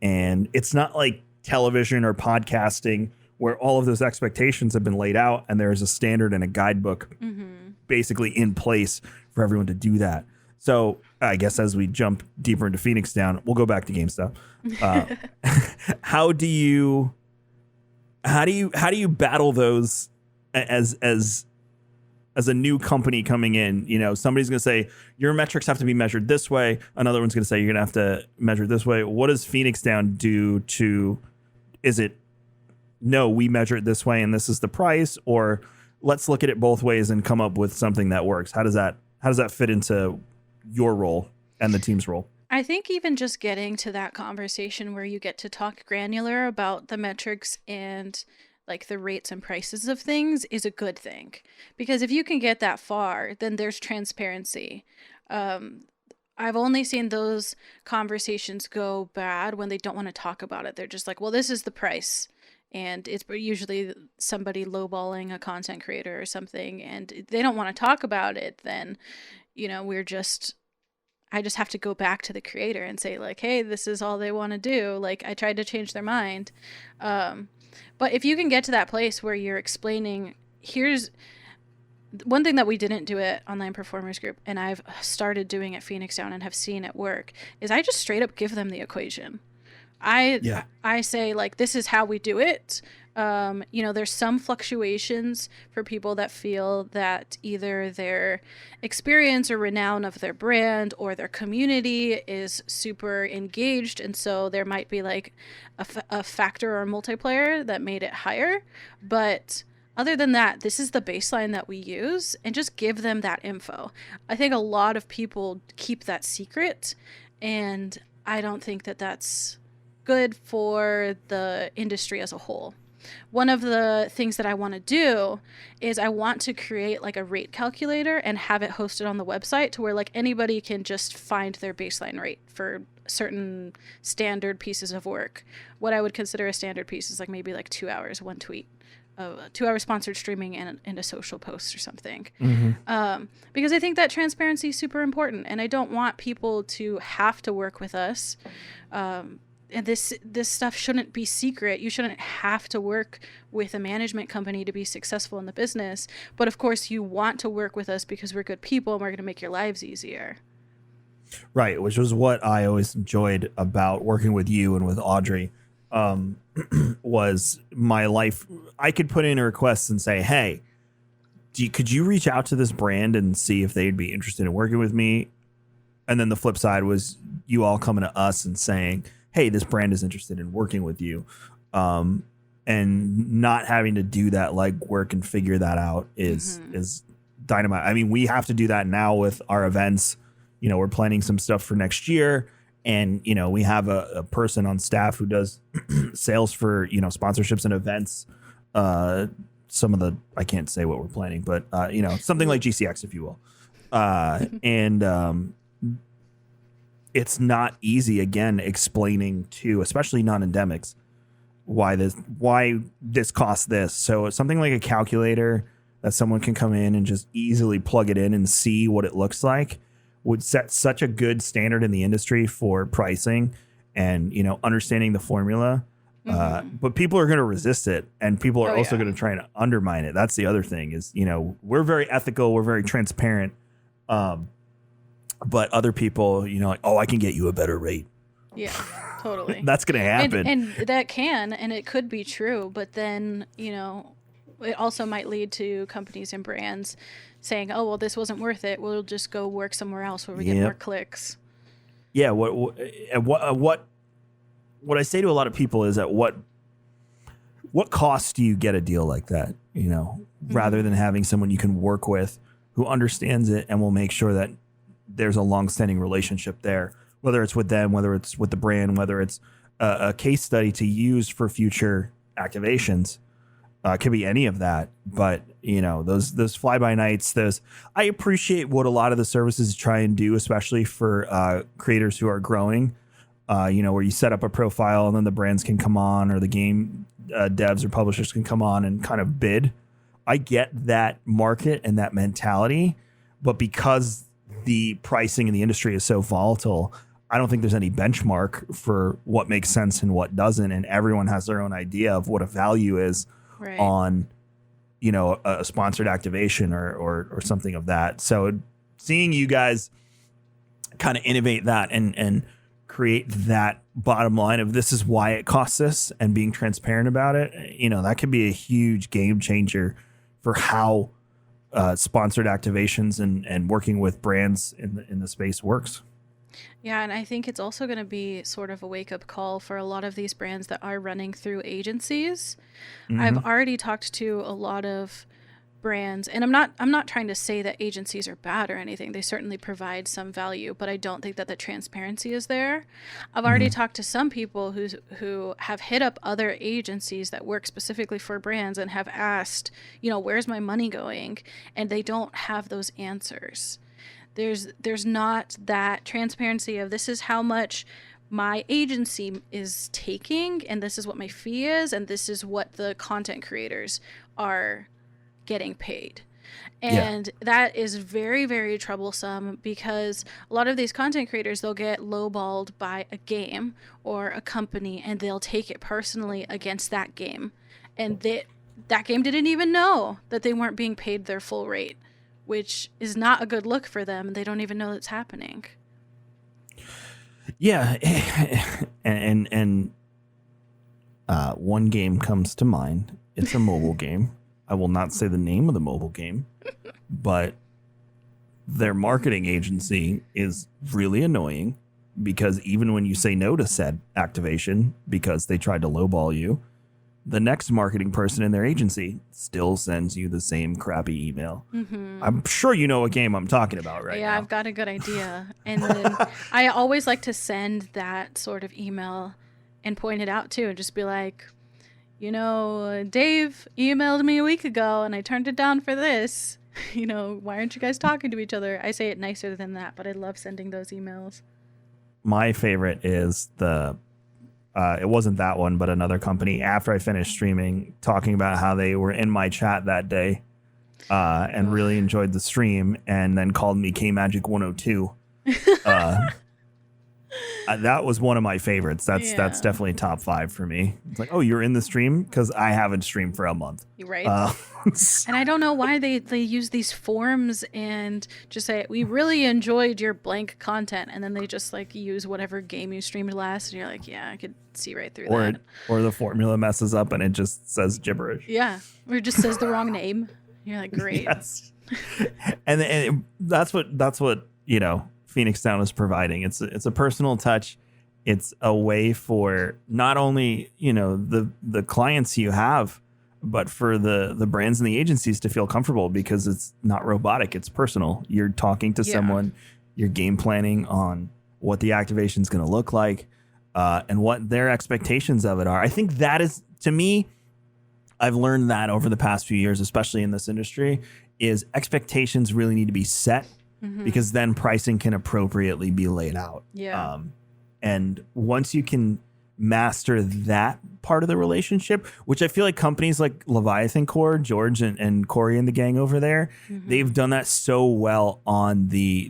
And it's not like television or podcasting where all of those expectations have been laid out and there is a standard and a guidebook basically in place for everyone to do that. So I guess as we jump deeper into Fenix Down, we'll go back to game stuff. How do you battle those as a new company coming in? Somebody's going to say your metrics have to be measured this way. Another one's going to say you're going to have to measure it this way. What does Fenix Down do is it, no, we measure it this way and this is the price, or let's look at it both ways and come up with something that works? How does that fit into your role and the team's role? I think even just getting to that conversation where you get to talk granular about the metrics and like the rates and prices of things is a good thing, because if you can get that far, then there's transparency. I've only seen those conversations go bad when they don't want to talk about it. They're just like, well, this is the price. And it's usually somebody lowballing a content creator or something, and they don't want to talk about it. Then, I just have to go back to the creator and say like, hey, this is all they want to do. Like, I tried to change their mind. But if you can get to that place where you're explaining, here's one thing that we didn't do at Online Performers Group, and I've started doing at Fenix Down and have seen it work, is I just straight up give them the equation. I say like, this is how we do it. There's some fluctuations for people that feel that either their experience or renown of their brand or their community is super engaged. And so there might be like a factor or a multiplier that made it higher. But other than that, this is the baseline that we use, and just give them that info. I think a lot of people keep that secret, and I don't think that that's good for the industry as a whole. One of the things that I want to do is I want to create like a rate calculator and have it hosted on the website to where like anybody can just find their baseline rate for certain standard pieces of work. What I would consider a standard piece is like maybe like 2 hours, one tweet, 2 hours sponsored streaming and a social post or something. Because I think that transparency is super important, and I don't want people to have to work with us. And this stuff shouldn't be secret. You shouldn't have to work with a management company to be successful in the business. But of course, you want to work with us because we're good people and we're going to make your lives easier. Right, which was what I always enjoyed about working with you and with Audrey. Was my life. I could put in a request and say, hey, could you reach out to this brand and see if they'd be interested in working with me? And then the flip side was you all coming to us and saying, hey, this brand is interested in working with you. And not having to do that legwork and figure that out is dynamite. I mean, we have to do that now with our events. We're planning some stuff for next year. And, we have a person on staff who does sales for, sponsorships and events. Some of the, I can't say what we're planning, but, something like GCX, if you will. It's not easy, again, explaining to, especially non-endemics, why this costs this. So it's something like a calculator that someone can come in and just easily plug it in and see what it looks like would set such a good standard in the industry for pricing and, understanding the formula. But people are going to resist it, and people are also going to try and undermine it. That's the other thing is, we're very ethical. We're very transparent. But other people, like, oh, I can get you a better rate. Yeah, totally. That's going to happen. And that can, and it could be true. But then, it also might lead to companies and brands saying, oh, well, this wasn't worth it. We'll just go work somewhere else where we get more clicks. Yeah. What I say to a lot of people is at what cost do you get a deal like that? Rather than having someone you can work with who understands it and will make sure that there's a long-standing relationship there, whether it's with them, whether it's with the brand, whether it's a case study to use for future activations. Could be any of that, but those fly by nights. I appreciate what a lot of the services try and do, especially for creators who are growing. Where you set up a profile and then the brands can come on, or the game devs or publishers can come on and kind of bid. I get that market and that mentality, but because the pricing in the industry is so volatile, I don't think there's any benchmark for what makes sense and what doesn't, and everyone has their own idea of what a value is. Right. On, a sponsored activation or something of that. So seeing you guys kind of innovate that and create that bottom line of this is why it costs this, and being transparent about it, that could be a huge game changer for how sponsored activations and working with brands in the space works. Yeah, and I think it's also going to be sort of a wake-up call for a lot of these brands that are running through agencies. Mm-hmm. I've already talked to a lot of brands, and I'm not trying to say that agencies are bad or anything. They certainly provide some value, but I don't think that the transparency is there. I've already talked to some people who have hit up other agencies that work specifically for brands and have asked, where's my money going? And they don't have those answers. There's not that transparency of this is how much my agency is taking, and this is what my fee is, and this is what the content creators are getting paid. And that is very, very troublesome, because a lot of these content creators, they'll get lowballed by a game or a company, and they'll take it personally against that game. And that game didn't even know that they weren't being paid their full rate, which is not a good look for them. They don't even know it's happening. Yeah. And one game comes to mind. It's a mobile game. I will not say the name of the mobile game, but their marketing agency is really annoying, because even when you say no to said activation because they tried to lowball you, the next marketing person in their agency still sends you the same crappy email. Mm-hmm. I'm sure you know what game I'm talking about right now. Yeah, I've got a good idea. And then I always like to send that sort of email and point it out too, and just be like, Dave emailed me a week ago and I turned it down for this. Why aren't you guys talking to each other? I say it nicer than that, but I love sending those emails. My favorite is it wasn't that one, but another company, after I finished streaming, talking about how they were in my chat that day and really enjoyed the stream, and then called me K-Magic 102. That was one of my favorites. That's definitely top 5 for me. It's like, oh, you're in the stream? Because I haven't streamed for a month. Right. And I don't know why they use these forms and just say, we really enjoyed your blank content. And then they just use whatever game you streamed last. And you're like, yeah, I could see right through that. Or the formula messes up and it just says gibberish. Yeah. Or it just says the wrong name. You're like, great. Yes. and that's what Fenix Down is providing. It's a personal touch. It's a way for not only the clients you have, but for the brands and the agencies to feel comfortable, because it's not robotic. It's personal. You're talking to someone. You're game planning on what the activation is going to look like, and what their expectations of it are. I think that is, to me, I've learned that over the past few years, especially in this industry, is expectations really need to be set. Mm-hmm. Because then pricing can appropriately be laid out. Yeah. And once you can master that part of the relationship, which I feel like companies like Leviathan Core, George and Corey and the gang over there, mm-hmm. they've done that so well on the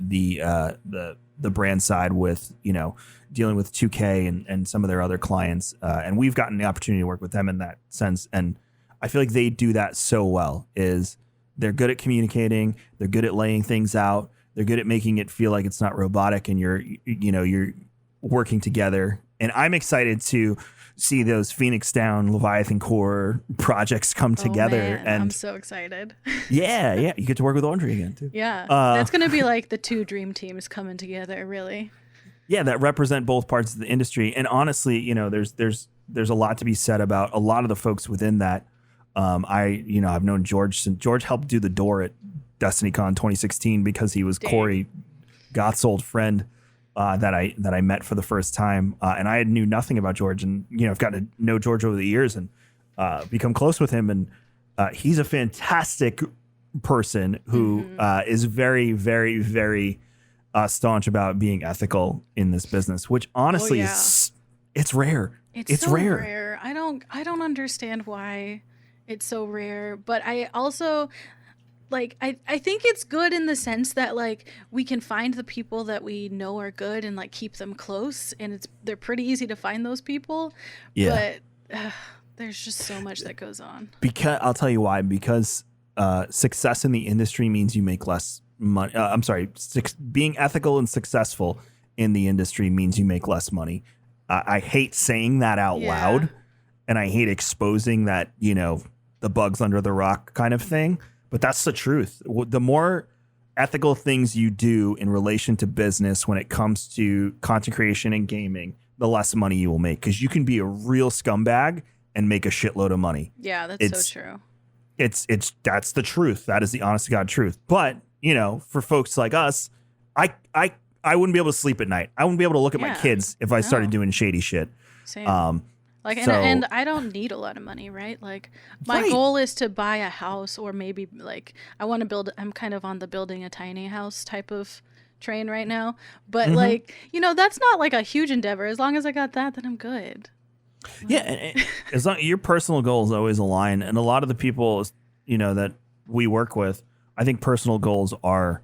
brand side with, dealing with 2K and some of their other clients. And we've gotten the opportunity to work with them in that sense. And I feel like they do that so well. Is they're good at communicating. They're good at laying things out. They're good at making it feel like it's not robotic, and you're working together. And I'm excited to see those Fenix Down, Leviathan Core projects come together. Man, and I'm so excited. Yeah. You get to work with Audrey again too. Yeah. That's going to be like the two dream teams coming together, really. Yeah, that represent both parts of the industry. And honestly, there's a lot to be said about a lot of the folks within that. I've known George since George helped do the door at DestinyCon 2016 because he was Corey Gott's old friend that I met for the first time, and I knew nothing about George, and I've gotten to know George over the years and become close with him, and He's a fantastic person who is very, very, very staunch about being ethical in this business, which honestly is it's rare. It's so rare. I don't understand why it's so rare, but I also like I think it's good in the sense that like we can find the people that we know are good and like keep them close, and they're pretty easy to find those people. Yeah. But there's just so much that goes on. Because I'll tell you why. Because success in the industry means you make less money. I'm sorry. Being ethical and successful in the industry means you make less money. I hate saying that out loud, and I hate exposing that, the bugs under the rock kind of thing. But that's the truth. The more ethical things you do in relation to business when it comes to content creation and gaming, the less money you will make, because you can be a real scumbag and make a shitload of money. Yeah, that's so true. That's the truth. That is the honest to God truth. But, for folks like us, I wouldn't be able to sleep at night. I wouldn't be able to look at my kids if I started doing shady shit. Same. And I don't need a lot of money, right? Like my goal is to buy a house, or maybe like I want to build. I'm kind of on the building a tiny house type of train right now. But that's not like a huge endeavor. As long as I got that, then I'm good. Yeah, and as long your personal goals always align, and a lot of the people that we work with, I think personal goals are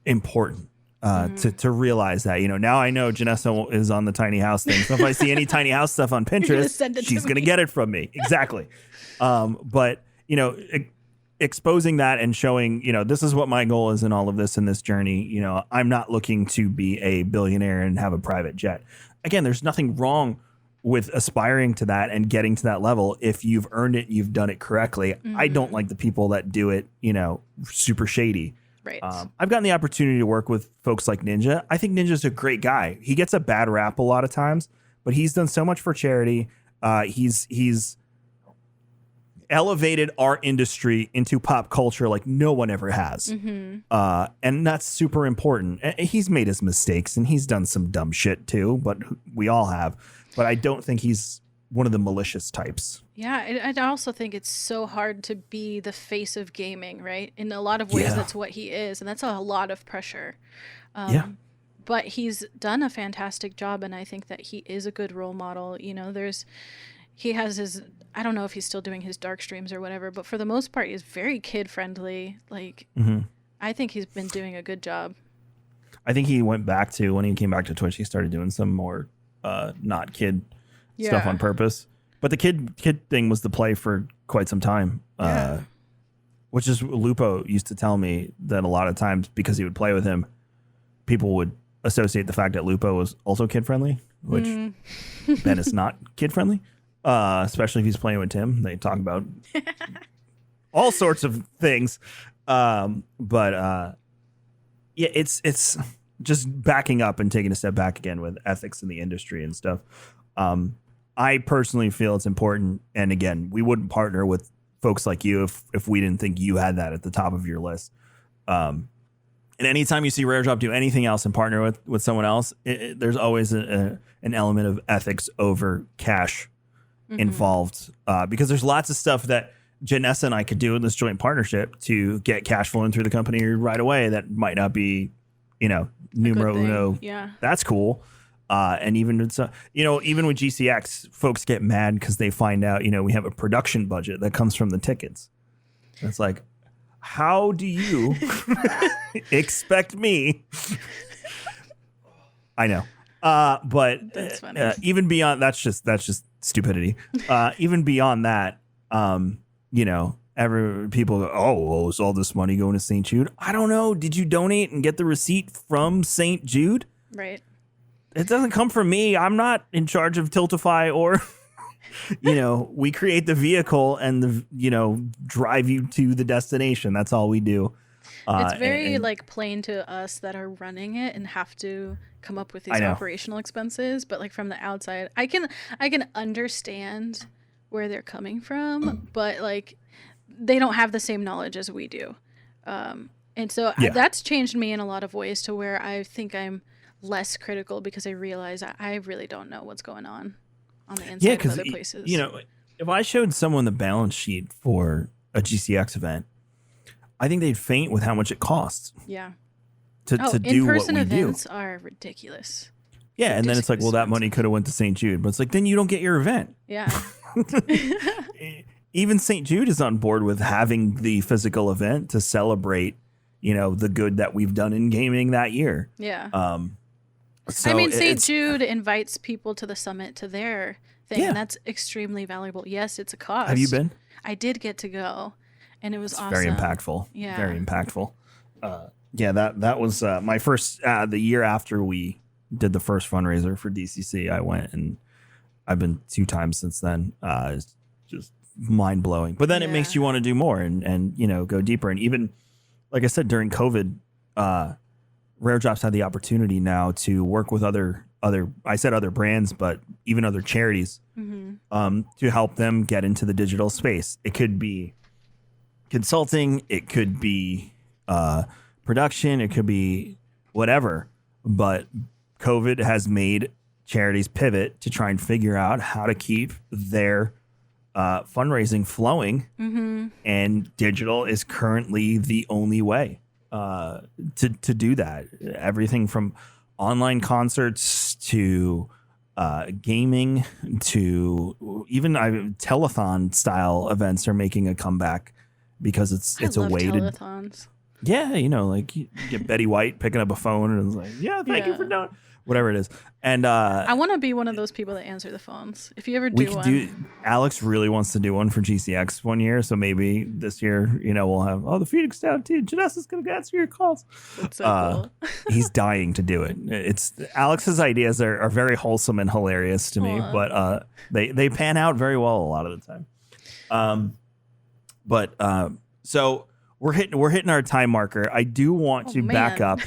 important. To realize that, now I know Janessa is on the tiny house thing. So if I see any tiny house stuff on Pinterest, she's going to get it from me. Exactly. But, exposing that and showing, this is what my goal is in all of this, in this journey. I'm not looking to be a billionaire and have a private jet. Again, there's nothing wrong with aspiring to that and getting to that level. If you've earned it, you've done it correctly. I don't like the people that do it, super shady. Right. I've gotten the opportunity to work with folks like Ninja. I think Ninja's a great guy. He gets a bad rap a lot of times, but he's done so much for charity. He's elevated our industry into pop culture like no one ever has. And that's super important. He's made his mistakes and he's done some dumb shit too, but we all have. But I don't think he's one of the malicious types. Yeah, I also think it's so hard to be the face of gaming, right? In a lot of ways, that's what he is, and that's a lot of pressure. But he's done a fantastic job, and I think that he is a good role model. He has his, I don't know if he's still doing his dark streams or whatever, but for the most part, he's very kid-friendly. Like, I think he's been doing a good job. I think he went back to, when he came back to Twitch, he started doing some more not kid stuff on purpose. But the kid thing was the play for quite some time, which is Lupo used to tell me that a lot of times, because he would play with him, people would associate the fact that Lupo was also kid friendly, which then is not kid friendly, especially if he's playing with Tim. They talk about all sorts of things. It's just backing up and taking a step back again with ethics in the industry and stuff. I personally feel it's important. And again, we wouldn't partner with folks like you if we didn't think you had that at the top of your list. And anytime you see Rare Drop do anything else and partner with someone else, there's always an element of ethics over cash involved, because there's lots of stuff that Janessa and I could do in this joint partnership to get cash flowing through the company right away. That might not be, numero uno. Yeah, that's cool. And even with GCX, folks get mad because they find out, we have a production budget that comes from the tickets. And it's like, how do you expect me? I know. But that's funny. Even beyond, that's just stupidity. Even beyond that, people go, oh, is all this money going to St. Jude? I don't know. Did you donate and get the receipt from St. Jude? Right. It doesn't come from me. I'm not in charge of Tiltify or, we create the vehicle and drive you to the destination. That's all we do. It's very plain to us that are running it and have to come up with these operational expenses. But from the outside, I can understand where they're coming from, but they don't have the same knowledge as we do. And so that's changed me in a lot of ways to where I think I'm less critical, because I realize I really don't know what's going on the inside of other places. If I showed someone the balance sheet for a GCX event, I think they'd faint with how much it costs. Yeah. To do what in-person we events do. are ridiculous. Yeah, and then it's like, well, that money could have went to St. Jude, but it's like, then you don't get your event. Yeah. Even St. Jude is on board with having the physical event to celebrate, the good that we've done in gaming that year. Yeah. So I mean, St. Jude invites people to the summit to their thing, Yeah. and that's extremely valuable. Yes, it's a cost. Have you been? I did get to go, and it was awesome. Very impactful. Yeah. Very impactful. That was my first, the year after we did the first fundraiser for DCC, I went, and I've been 2 times since then. It's just mind blowing. But then it makes you want to do more and go deeper. And even, like I said, during COVID, Rare Drops had the opportunity now to work with other brands, but even other charities, to help them get into the digital space. It could be consulting, it could be production, it could be whatever. But COVID has made charities pivot to try and figure out how to keep their fundraising flowing, and digital is currently the only way to do that. Everything from online concerts to gaming to even telethon style events are making a comeback because it's a way telethons. Like you get Betty White picking up a phone and it's like, thank you for doing whatever it is. And I want to be one of those people that answer the phones. If you ever do one. Alex really wants to do one for GCX one year, so maybe this year, we'll have the Fenix Down team. Janessa's gonna answer your calls. That's so cool. He's dying to do it. It's Alex's ideas are very wholesome and hilarious to me, but they pan out very well a lot of the time. So we're hitting our time marker. I do want to back up.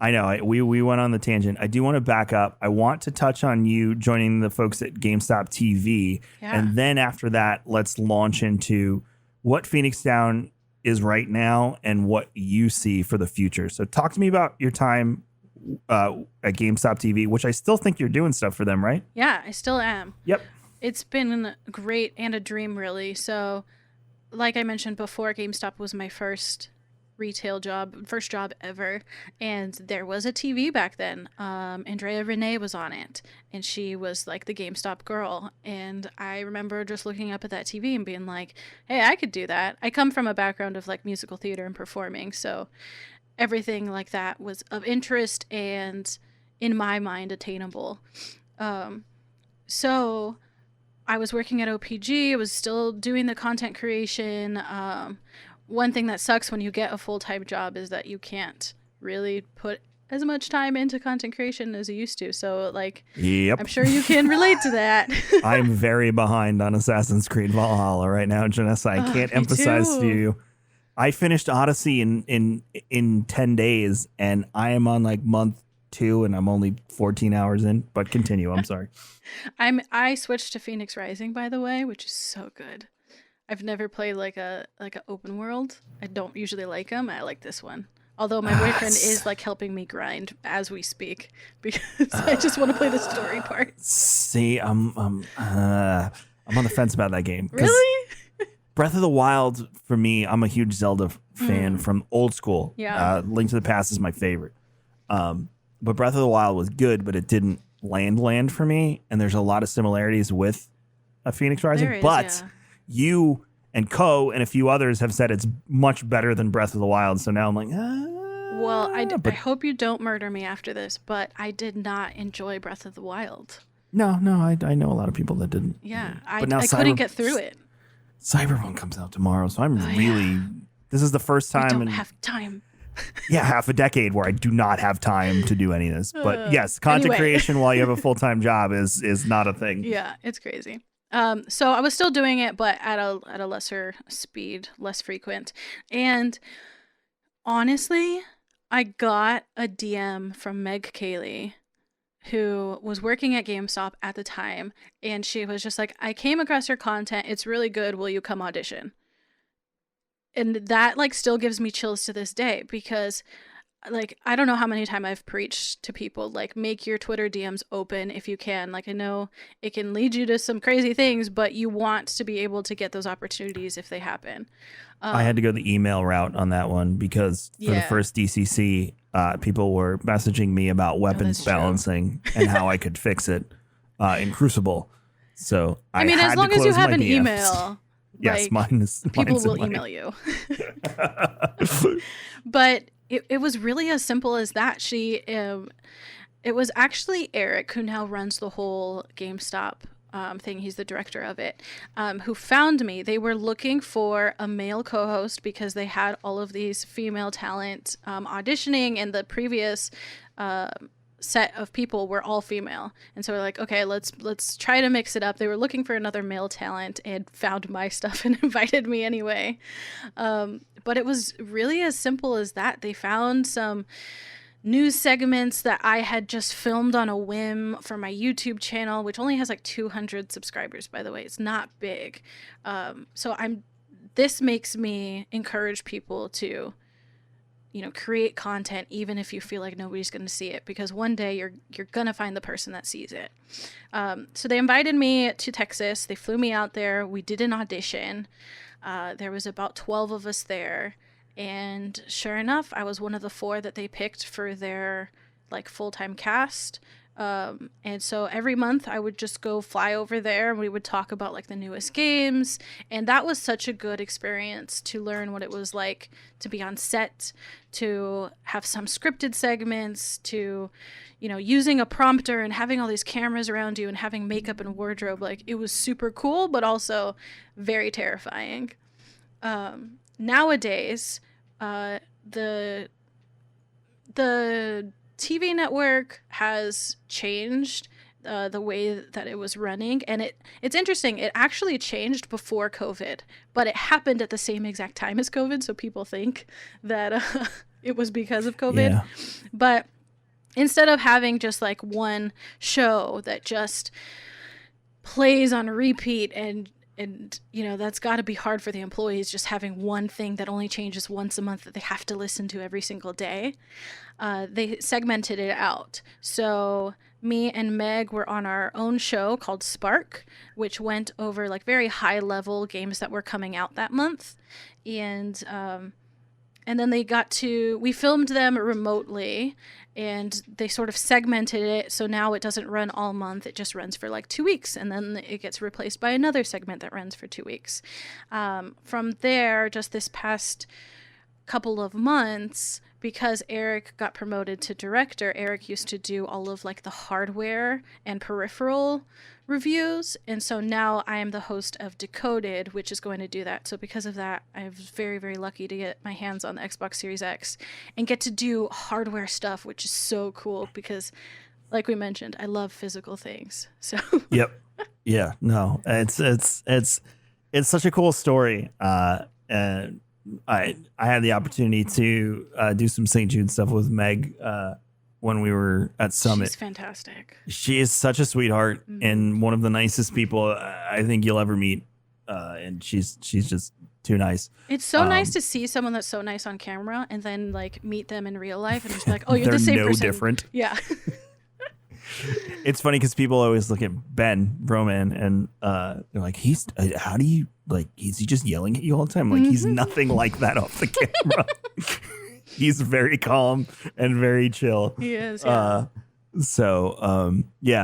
I know we went on the tangent. I do want to back up. I want to touch on you joining the folks at GameStop TV. Yeah. And then after that, let's launch into what Fenix Down is right now and what you see for the future. So talk to me about your time at GameStop TV, which I still think you're doing stuff for them, right? Yeah, I still am. Yep. It's been great and a dream, really. So like I mentioned before, GameStop was my first job ever, and there was a TV back then. Andrea Renee was on it, and she was like the GameStop girl, and I remember just looking up at that TV and being like, hey, I could do that. I come from a background of like musical theater and performing, so everything like that was of interest and in my mind attainable. So I was working at OPG. I was still doing the content creation. One thing that sucks when you get a full-time job is that you can't really put as much time into content creation as you used to. So, I'm sure you can relate to that. I'm very behind on Assassin's Creed Valhalla right now, Janessa. I can't emphasize to you. I finished Odyssey in 10 days, and I am on month 2, and I'm only 14 hours in. But continue. I'm sorry. I switched to Phoenix Rising, by the way, which is so good. I've never played like a open world. I don't usually like them. I like this one. Although my boyfriend is helping me grind as we speak because I just want to play the story part. See, I'm on the fence about that game. Really? Breath of the Wild, for me, I'm a huge Zelda fan from old school. Yeah. Link to the Past is my favorite. But Breath of the Wild was good, but it didn't land for me. And there's a lot of similarities with Phoenix Rising. There is, but you and Co and a few others have said it's much better than Breath of the Wild. So now I'm like, Well, I hope you don't murder me after this, but I did not enjoy Breath of the Wild. No, I know a lot of people that didn't. Yeah, I couldn't get through it. Cyberpunk comes out tomorrow, so I'm this is the first time I don't have time. half a decade where I do not have time to do any of this. But yes, content creation while you have a full-time job is not a thing. Yeah, it's crazy. So I was still doing it, but at a lesser speed, less frequent. And honestly, I got a DM from Meg Cayley, who was working at GameStop at the time, and she was just like, I came across your content. It's really good. Will you come audition? And that still gives me chills to this day because like, I don't know how many times I've preached to people, like, make your Twitter DMs open if you can. Like, I know it can lead you to some crazy things, but you want to be able to get those opportunities if they happen. I had to go the email route on that one because for the first DCC, people were messaging me about weapons balancing and how I could fix it in Crucible. So I mean, as long as you have an email, yes, people will email you. But it was really as simple as that. It was actually Eric, who now runs the whole GameStop thing. He's the director of it, who found me. They were looking for a male co-host because they had all of these female talent auditioning, and the previous set of people were all female. And so we're like, okay, let's try to mix it up. They were looking for another male talent and found my stuff and invited me anyway. But it was really as simple as that. They found some news segments that I had just filmed on a whim for my YouTube channel, which only has like 200 subscribers, by the way. It's not big. So this makes me encourage people to, create content, even if you feel like nobody's going to see it, because one day you're going to find the person that sees it. So they invited me to Texas. They flew me out there. We did an audition. There was about 12 of us there. And sure enough, I was one of the 4 that they picked for their like full-time cast. And so every month I would just go fly over there and we would talk about like the newest games. And that was such a good experience to learn what it was like to be on set, to have some scripted segments, to, using a prompter and having all these cameras around you and having makeup and wardrobe. Like, it was super cool, but also very terrifying. Nowadays, the TV network has changed the way that it was running, and it's interesting. It actually changed before COVID, but it happened at the same exact time as COVID, so people think that it was because of COVID. Yeah. But instead of having just like one show that just plays on repeat and that's got to be hard for the employees, just having one thing that only changes once a month that they have to listen to every single day. They segmented it out. So me and Meg were on our own show called Spark, which went over like very high level games that were coming out that month. And then we filmed them remotely, and they sort of segmented it. So now it doesn't run all month. It just runs for like 2 weeks. And then it gets replaced by another segment that runs for 2 weeks. From there, just this past couple of months, because Eric got promoted to director, Eric used to do all of like the hardware and peripheral reviews. And so now I am the host of Decoded, which is going to do that. So because of that, I was very, very lucky to get my hands on the Xbox Series X and get to do hardware stuff, which is so cool because, like we mentioned, I love physical things. So Yep. Yeah, no, it's such a cool story. And I had the opportunity to do some St. Jude stuff with Meg when we were at Summit. She's fantastic. She is such a sweetheart and one of the nicest people I think you'll ever meet. And she's just too nice. It's so nice to see someone that's so nice on camera and then like meet them in real life and just be like, oh, you're the same person. They're no different. Yeah. It's funny because people always look at Ben Roman and they're like, how do you, like, is he just yelling at you all the time? Like, he's nothing like that off the camera. He's very calm and very chill. He is. Yeah.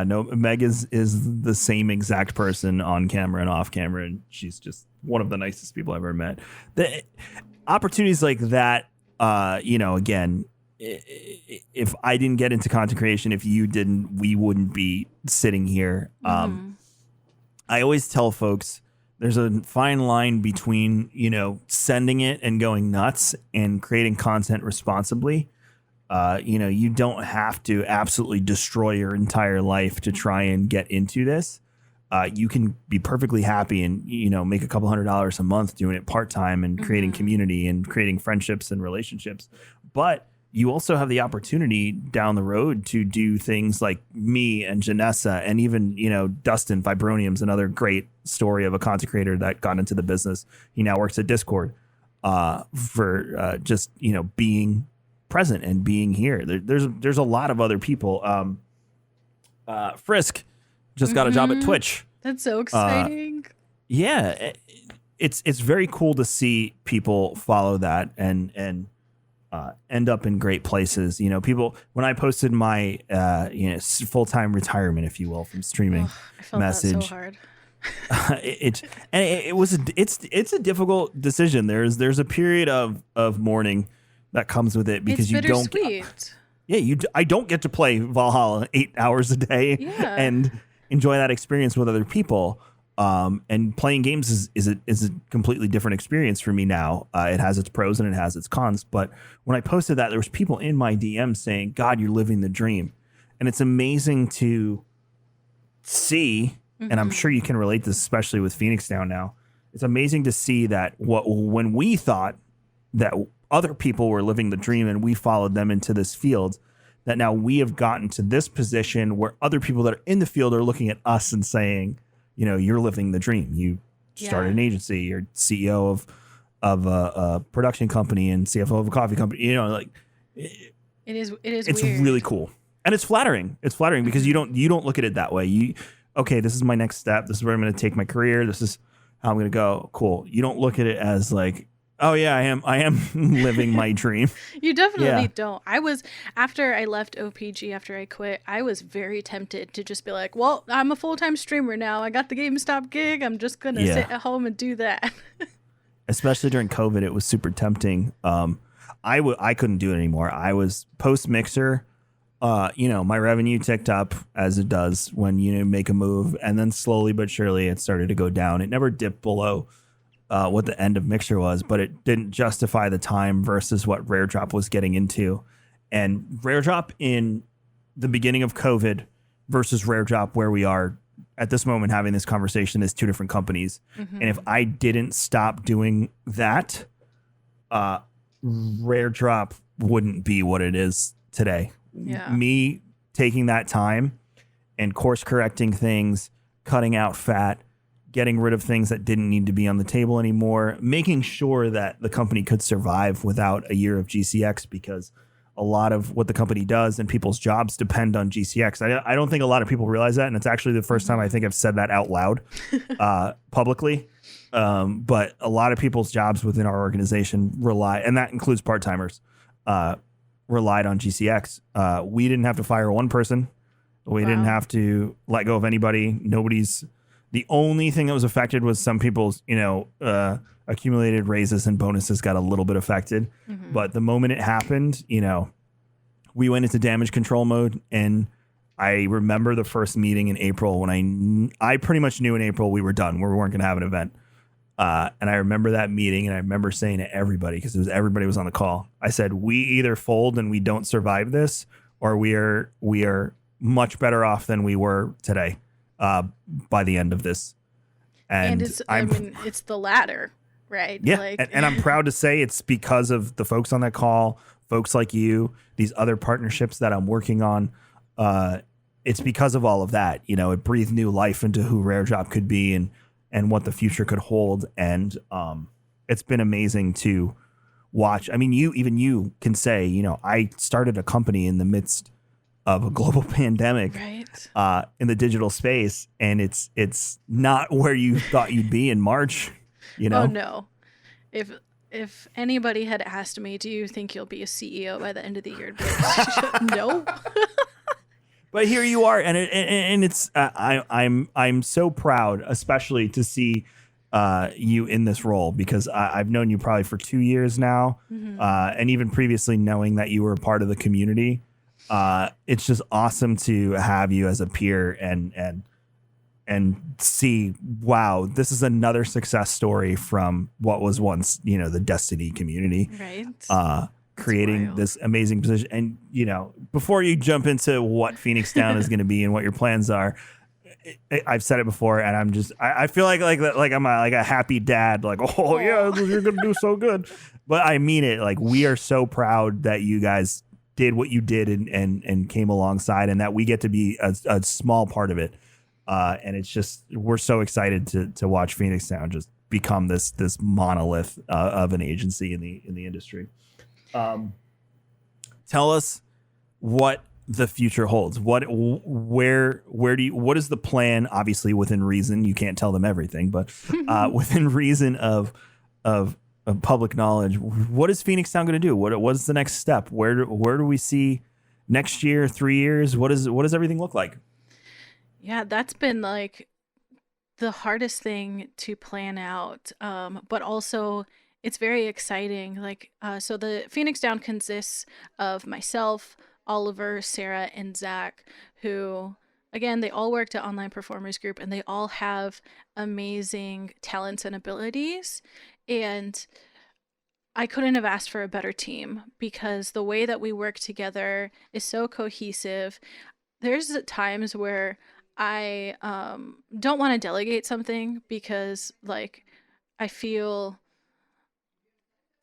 Meg is the same exact person on camera and off camera, and she's just one of the nicest people I've ever met. The opportunities like that, again, if I didn't get into content creation, if you didn't, we wouldn't be sitting here. I always tell folks there's a fine line between, sending it and going nuts and creating content responsibly. You don't have to absolutely destroy your entire life to try and get into this. You can be perfectly happy and, make a couple $100 a month doing it part-time and creating community and creating friendships and relationships. But you also have the opportunity down the road to do things like me and Janessa and even, Dustin Vibronium's another great story of a content creator that got into the business. He now works at Discord for just, being present and being here. There's a lot of other people. Frisk just got a job at Twitch. That's so exciting. Yeah, it's very cool to see people follow that and end up in great places. You know, people, when I posted my full-time retirement, if you will, from streaming I felt message, that so hard. It's a difficult decision. There's a period of mourning that comes with it because you don't. Bittersweet. I don't get to play Valhalla 8 hours a day and enjoy that experience with other people. And playing games is a completely different experience for me now. It has its pros and it has its cons. But when I posted that, there was people in my DM saying, "God, you're living the dream," and it's amazing to see. And I'm sure you can relate this, especially with Fenix Down now. It's amazing to see that when we thought that other people were living the dream and we followed them into this field, that now we have gotten to this position where other people that are in the field are looking at us and saying, you know, you're living the dream. You started an agency. You're CEO of a production company and CFO of a coffee company. You know, like it's weird. Really cool, and it's flattering. It's flattering because you don't look at it that way. Okay, this is my next step. This is where I'm going to take my career. This is how I'm going to go. Cool. You don't look at it as like, oh yeah, I am living my dream. You definitely don't. After I left OPG, after I quit, I was very tempted to just be like, well, I'm a full-time streamer now. I got the GameStop gig. I'm just going to sit at home and do that. Especially during COVID, it was super tempting. I couldn't do it anymore. I was post-Mixer. My revenue ticked up as it does when you make a move, and then slowly but surely it started to go down. It never dipped below what the end of Mixer was, but it didn't justify the time versus what Rare Drop was getting into. And Rare Drop in the beginning of COVID versus Rare Drop where we are at this moment having this conversation is two different companies. And if I didn't stop doing that, Rare Drop wouldn't be what it is today. Yeah. Me taking that time and course correcting things, cutting out fat, getting rid of things that didn't need to be on the table anymore, making sure that the company could survive without a year of GCX, because a lot of what the company does and people's jobs depend on GCX. I don't think a lot of people realize that, and it's actually the first time I think I've said that out loud publicly. But a lot of people's jobs within our organization rely, and that includes part-timers, relied on GCX. We didn't have to fire one person. We didn't have to let go of anybody. The only thing that was affected was some people's, accumulated raises and bonuses got a little bit affected. But the moment it happened, we went into damage control mode. And I remember the first meeting in April when I pretty much knew in April we were done. We weren't going to have an event. And I remember that meeting, and I remember saying to everybody, because everybody was on the call, I said, we either fold and we don't survive this, or we are much better off than we were today by the end of this. And it's the latter, right? Yeah. And I'm proud to say it's because of the folks on that call, folks like you, these other partnerships that I'm working on. It's because of all of that. It breathed new life into who Rare Drop could be and what the future could hold. And it's been amazing to watch. I mean, you can say, I started a company in the midst of a global pandemic, right? In the digital space, and it's not where you thought you'd be in March. Oh no! If anybody had asked me, do you think you'll be a CEO by the end of the year? No. But here you are, and it's I'm so proud, especially to see you in this role, because I've known you probably for 2 years now, and even previously knowing that you were a part of the community. It's just awesome to have you as a peer and see, wow, this is another success story from what was once, the Destiny community. Right. Creating this amazing position. And, before you jump into what Fenix Down is going to be and what your plans are, I've said it before, and I feel like I'm a happy dad, like, oh yeah, you're going to do so good. But I mean it, like, we are so proud that you guys did what you did and came alongside, and that we get to be a small part of it. And it's just, we're so excited to watch Fenix Down just become this monolith of an agency in the industry. tell us what the future holds. What is the plan? Obviously within reason. You can't tell them everything, but within reason of public knowledge, what is Fenix Down going to do? What is the next step? Where do we see next year, 3 years? What does everything look like? Yeah, that's been like the hardest thing to plan out, but also it's very exciting. Like, so the Fenix Down consists of myself, Oliver, Sarah, and Zach, who, again, they all worked at Online Performers Group, and they all have amazing talents and abilities. And I couldn't have asked for a better team because the way that we work together is so cohesive. There's times where I don't want to delegate something because like I feel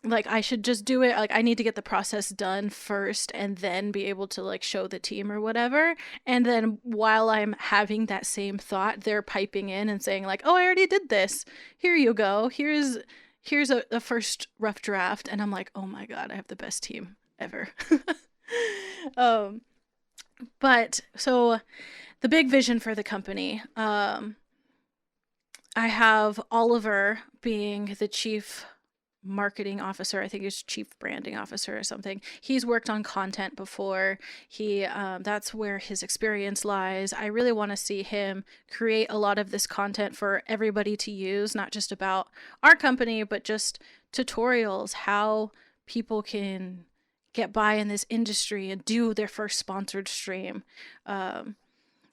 like I should just do it. Like I need to get the process done first and then be able to like show the team or whatever. And then while I'm having that same thought, they're piping in and saying like, "Oh, I already did this. Here you go. Here's a first rough draft." And I'm like, "Oh my God, I have the best team ever." But so the big vision for the company, I have Oliver being the chief marketing officer. I think he's chief branding officer or something. He's worked on content before. That's where his experience lies. I really want to see him create a lot of this content for everybody to use, not just about our company, but just tutorials, how people can get by in this industry and do their first sponsored stream.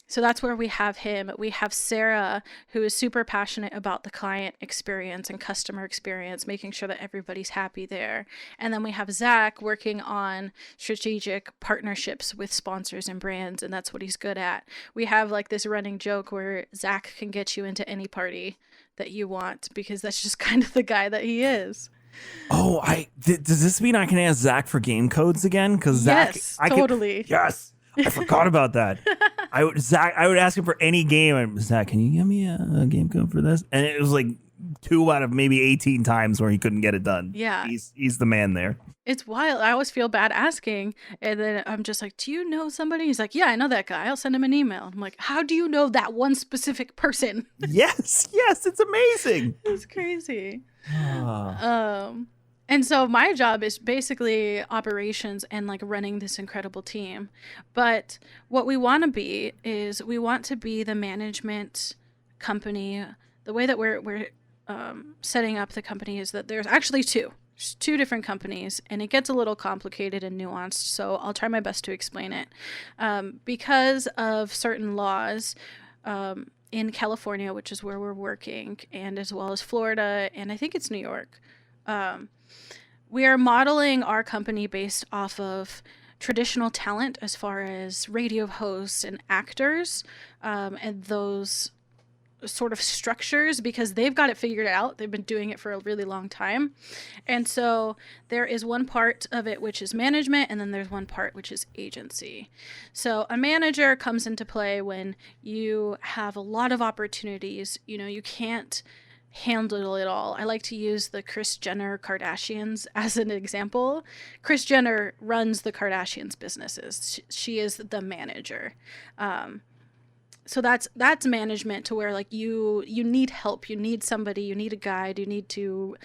So that's where we have him. We have Sarah, who is super passionate about the client experience and customer experience, making sure that everybody's happy there. And then we have Zach working on strategic partnerships with sponsors and brands, and that's what he's good at. We have like this running joke where Zach can get you into any party that you want because that's just kind of the guy that he is. Oh, does this mean I can ask Zach for game codes again? Because Zach, yes, totally. Yes, I forgot about that. I would ask him for any game. Zach, can you give me a game code for this? And it was like 2 out of maybe 18 times where he couldn't get it done. Yeah, he's the man there. It's wild. I always feel bad asking, and then I'm just like, "Do you know somebody?" He's like, "Yeah, I know that guy. I'll send him an email." I'm like, "How do you know that one specific person?" Yes, it's amazing. It's crazy. And so my job is basically operations and like running this incredible team. But what we want to be is we want to be the management company. The way that we're setting up the company is that there's actually two different companies, and it gets a little complicated and nuanced. So I'll try my best to explain it. Because of certain laws, in California, which is where we're working, and as well as Florida, and I think it's New York. We are modeling our company based off of traditional talent as far as radio hosts and actors, and those sort of structures because they've got it figured out. They've been doing it for a really long time. And so there is one part of it which is management, and then there's one part which is agency. So a manager comes into play when you have a lot of opportunities. You know, you can't handle it all. I like to use the Kris Jenner Kardashians as an example. Kris Jenner runs the Kardashians businesses. She is the manager. So that's management, to where like you need help, you need somebody, you need a guide, you need to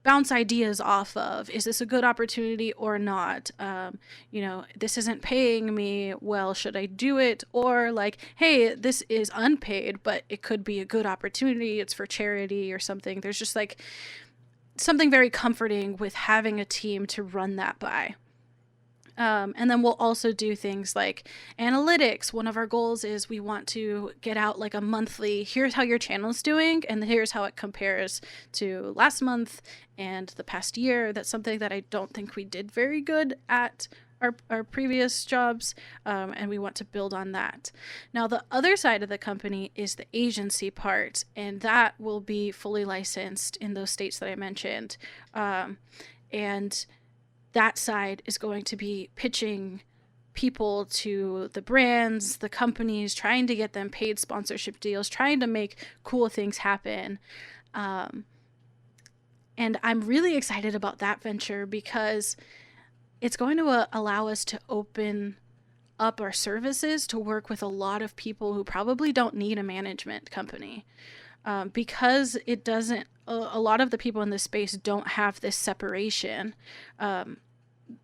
bounce ideas off of. Is this a good opportunity or not? This isn't paying me well, should I do it? Or like, hey, this is unpaid, but it could be a good opportunity, it's for charity or something. There's just like something very comforting with having a team to run that by. And then we'll also do things like analytics. One of our goals is we want to get out like a monthly, here's how your channel is doing, and here's how it compares to last month and the past year. That's something that I don't think we did very good at our previous jobs, and we want to build on that. Now, the other side of the company is the agency part, and that will be fully licensed in those states that I mentioned. And that side is going to be pitching people to the brands, the companies, trying to get them paid sponsorship deals, trying to make cool things happen. And I'm really excited about that venture because it's going to allow us to open up our services to work with a lot of people who probably don't need a management company, because it doesn't. A lot of the people in this space don't have this separation.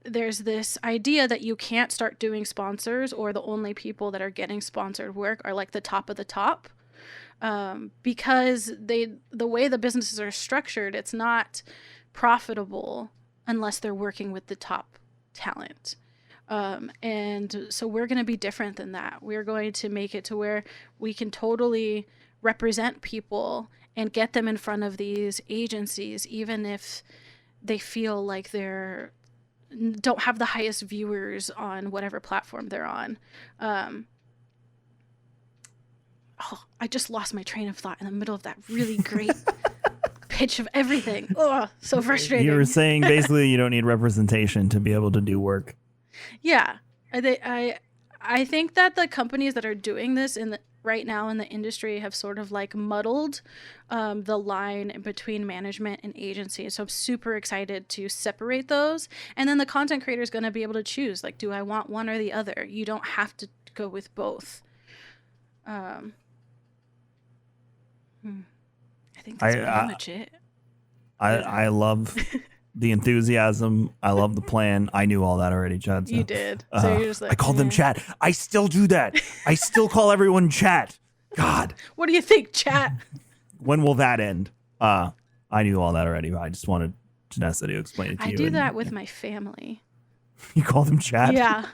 There's this idea that you can't start doing sponsors, or the only people that are getting sponsored work are like the top of the top, because the way the businesses are structured, it's not profitable unless they're working with the top talent. And so we're going to be different than that. We're going to make it to where we can totally represent people and get them in front of these agencies, even if they feel like don't have the highest viewers on whatever platform they're on. I just lost my train of thought in the middle of that really great pitch of everything. Oh, so frustrating. You were saying basically you don't need representation to be able to do work. Yeah. I think that the companies that are doing this right now in the industry have sort of like muddled the line between management and agency. So I'm super excited to separate those. And then the content creator is going to be able to choose, like, do I want one or the other? You don't have to go with both. I think that's pretty much it. I love the enthusiasm. I love the plan. I knew all that already, Chad. So, you did. So you're just like, I called them chat. I still do that. I still call everyone chat. God. What do you think, chat? When will that end? I knew all that already. I just wanted Janessa to explain it to you. I do that with my family. You call them chat? Yeah.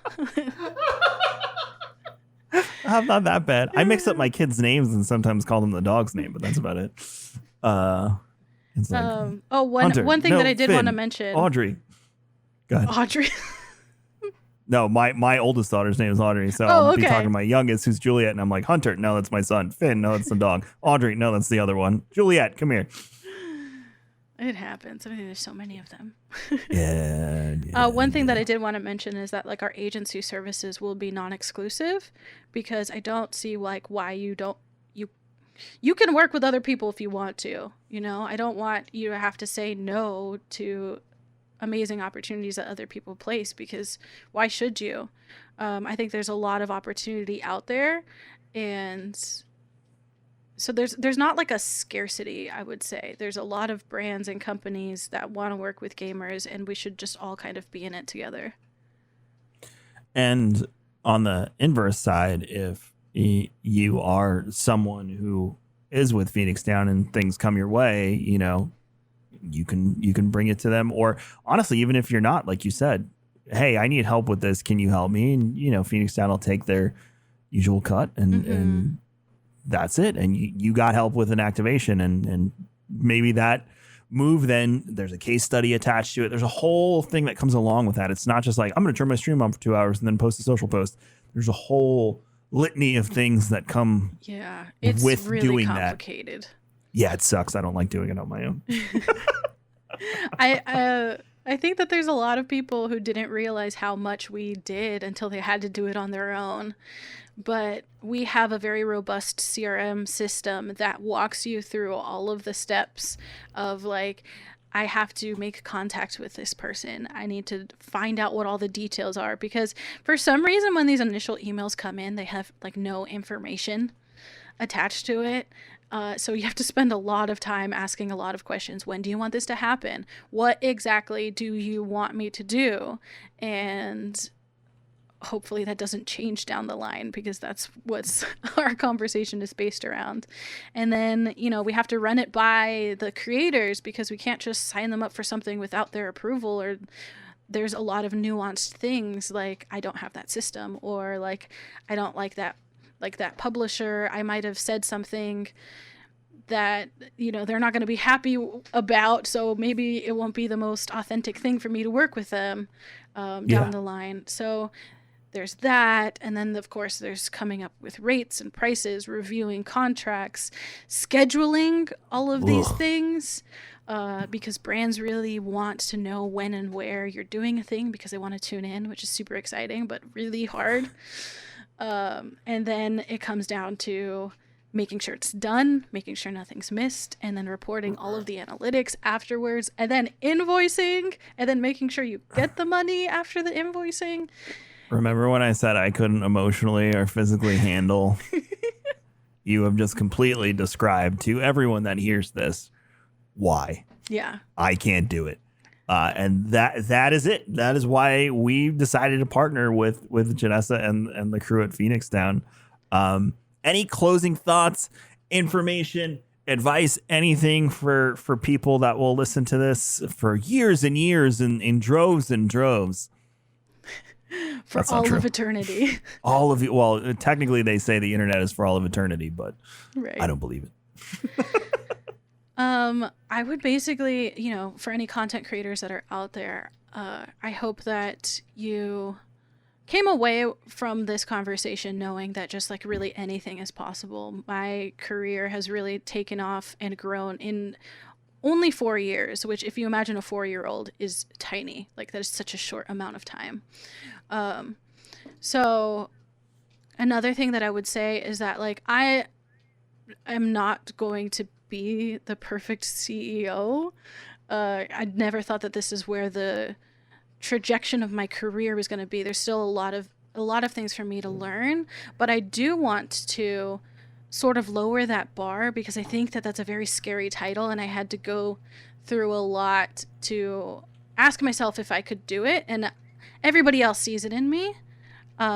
I'm not that bad. I mix up my kids' names and sometimes call them the dog's name, but that's about it. It's like, one thing that I did want to mention. Audrey. Go ahead. Audrey. No, my oldest daughter's name is Audrey, so I'll be talking to my youngest, who's Juliet, and I'm like, Hunter, no, that's my son. Finn, no, that's the dog. Audrey, no, that's the other one. Juliet, come here. It happens. I mean, there's so many of them. One thing that I did want to mention is that like our agency services will be non-exclusive, because I don't see like why you can work with other people if you want to. You know, I don't want you to have to say no to amazing opportunities that other people place, because why should you? I think there's a lot of opportunity out there, and so there's not like a scarcity. I would say there's a lot of brands and companies that want to work with gamers, and we should just all kind of be in it together. And on the inverse side, if you are someone who is with Fenix Down and things come your way, you know, you can bring it to them. Or honestly, even if you're not, like you said, hey, I need help with this, can you help me? And you know, Fenix Down will take their usual cut and that's it. And you got help with an activation, and maybe that move, then there's a case study attached to it. There's a whole thing that comes along with that. It's not just like, I'm going to turn my stream on for 2 hours and then post a social post. There's a whole litany of things that come it's with really doing complicated. That. Yeah, it sucks. I don't like doing it on my own. I think that there's a lot of people who didn't realize how much we did until they had to do it on their own. But we have a very robust CRM system that walks you through all of the steps of like, I have to make contact with this person. I need to find out what all the details are, because for some reason when these initial emails come in, they have like no information attached to it. So you have to spend a lot of time asking a lot of questions. When do you want this to happen? What exactly do you want me to do? And hopefully that doesn't change down the line, because that's what's our conversation is based around. And then, you know, we have to run it by the creators, because we can't just sign them up for something without their approval, or there's a lot of nuanced things like, I don't have that system, or like, I don't like that publisher. I might have said something that, you know, they're not going to be happy about, so maybe it won't be the most authentic thing for me to work with them down the line. So there's that. And then of course there's coming up with rates and prices, reviewing contracts, scheduling all of these things, because brands really want to know when and where you're doing a thing, because they want to tune in, which is super exciting but really hard. And then it comes down to making sure it's done, making sure nothing's missed, and then reporting all of the analytics afterwards, and then invoicing, and then making sure you get the money after the invoicing. Remember when I said I couldn't emotionally or physically handle? You have just completely described to everyone that hears this why. Yeah. I can't do it. And that is it. That is why we decided to partner with Janessa and the crew at Fenix Down. Any closing thoughts, information, advice, anything for people that will listen to this for years and years and in droves and droves? For all of eternity. All of you. Well, technically they say the internet is for all of eternity, but right. I don't believe it. I would basically, for any content creators that are out there, I hope that you came away from this conversation knowing that just like really anything is possible. My career has really taken off and grown in only 4 years, which if you imagine a 4-year-old is tiny. Like that is such a short amount of time. So another thing that I would say is that like I am not going to be the perfect CEO. I never thought that this is where the trajectory of my career was going to be. There's still a lot of things for me to learn, but I do want to sort of lower that bar because I think that that's a very scary title, and I had to go through a lot to ask myself if I could do it, and everybody else sees it in me.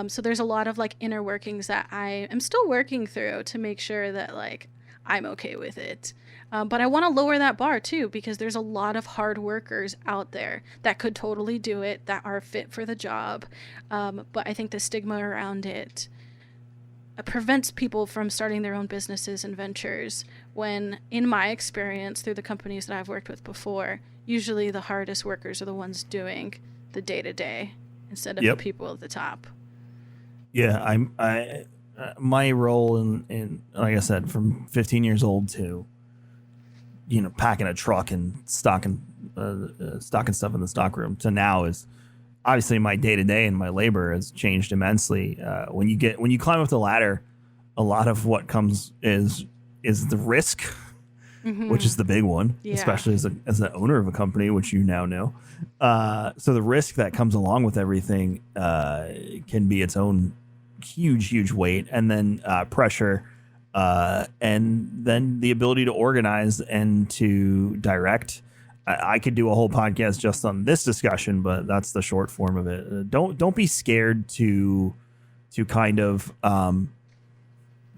So there's a lot of like inner workings that I am still working through to make sure that like I'm okay with it. But I want to lower that bar too, because there's a lot of hard workers out there that could totally do it, that are fit for the job. But I think the stigma around it prevents people from starting their own businesses and ventures, when in my experience through the companies that I've worked with before, usually the hardest workers are the ones doing the day-to-day instead of the people at the top. Yeah, my role in like I said, from 15 years old to packing a truck and stocking stuff in the stockroom to now is obviously my day-to-day, and my labor has changed immensely. When you climb up the ladder, a lot of what comes is the risk, which is the big one, especially as the owner of a company, which you now know. So the risk that comes along with everything can be its own huge weight, and then pressure, and then the ability to organize and to direct. I could do a whole podcast just on this discussion, but that's the short form of it. Don't be scared to kind of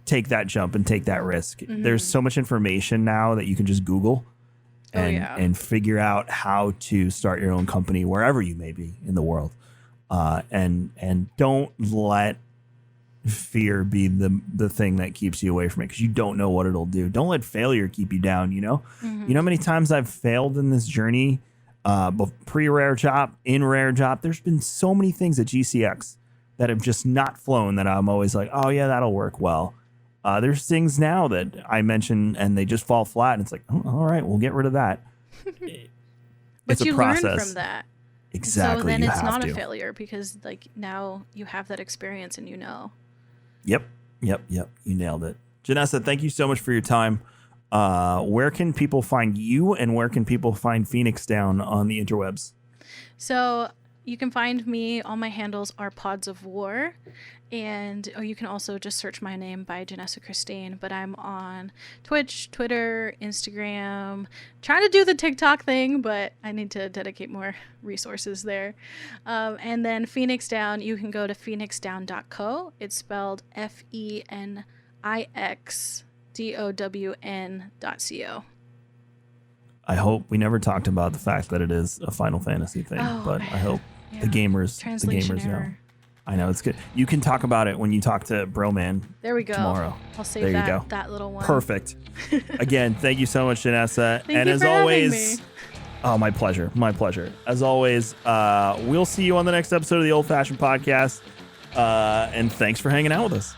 take that jump and take that risk. Mm-hmm. There's so much information now that you can just Google and figure out how to start your own company wherever you may be in the world. And don't let fear be the thing that keeps you away from it, because you don't know what it'll do. Don't let failure keep you down. Mm-hmm. You know how many times I've failed in this journey, pre-rare drop, in rare drop. There's been so many things at GCX that have just not flown that I'm always like, oh yeah, that'll work well. There's things now that I mention and they just fall flat, and it's like, oh, all right, we'll get rid of that. But you learn from that. Exactly. So then it's not a failure, because like now you have that experience and Yep. You nailed it. Janessa, thank you so much for your time. Where can people find you, and where can people find Fenix Down on the interwebs? So you can find me, all my handles are Pods of War, and you can also just search my name by Janessa Christine, but I'm on Twitch, Twitter, Instagram, trying to do the TikTok thing, but I need to dedicate more resources there. And then Fenix Down, you can go to fenixdown.co. It's spelled FenixDown.co. I hope we never talked about the fact that it is a Final Fantasy thing, but I hope the gamers know. I know, it's good. You can talk about it when you talk to Broman. There we go. Tomorrow. I'll save that little one. Perfect. Again, thank you so much, Janessa. And as always, oh, my pleasure. As always, we'll see you on the next episode of the Old Fashioned Podcast. And thanks for hanging out with us.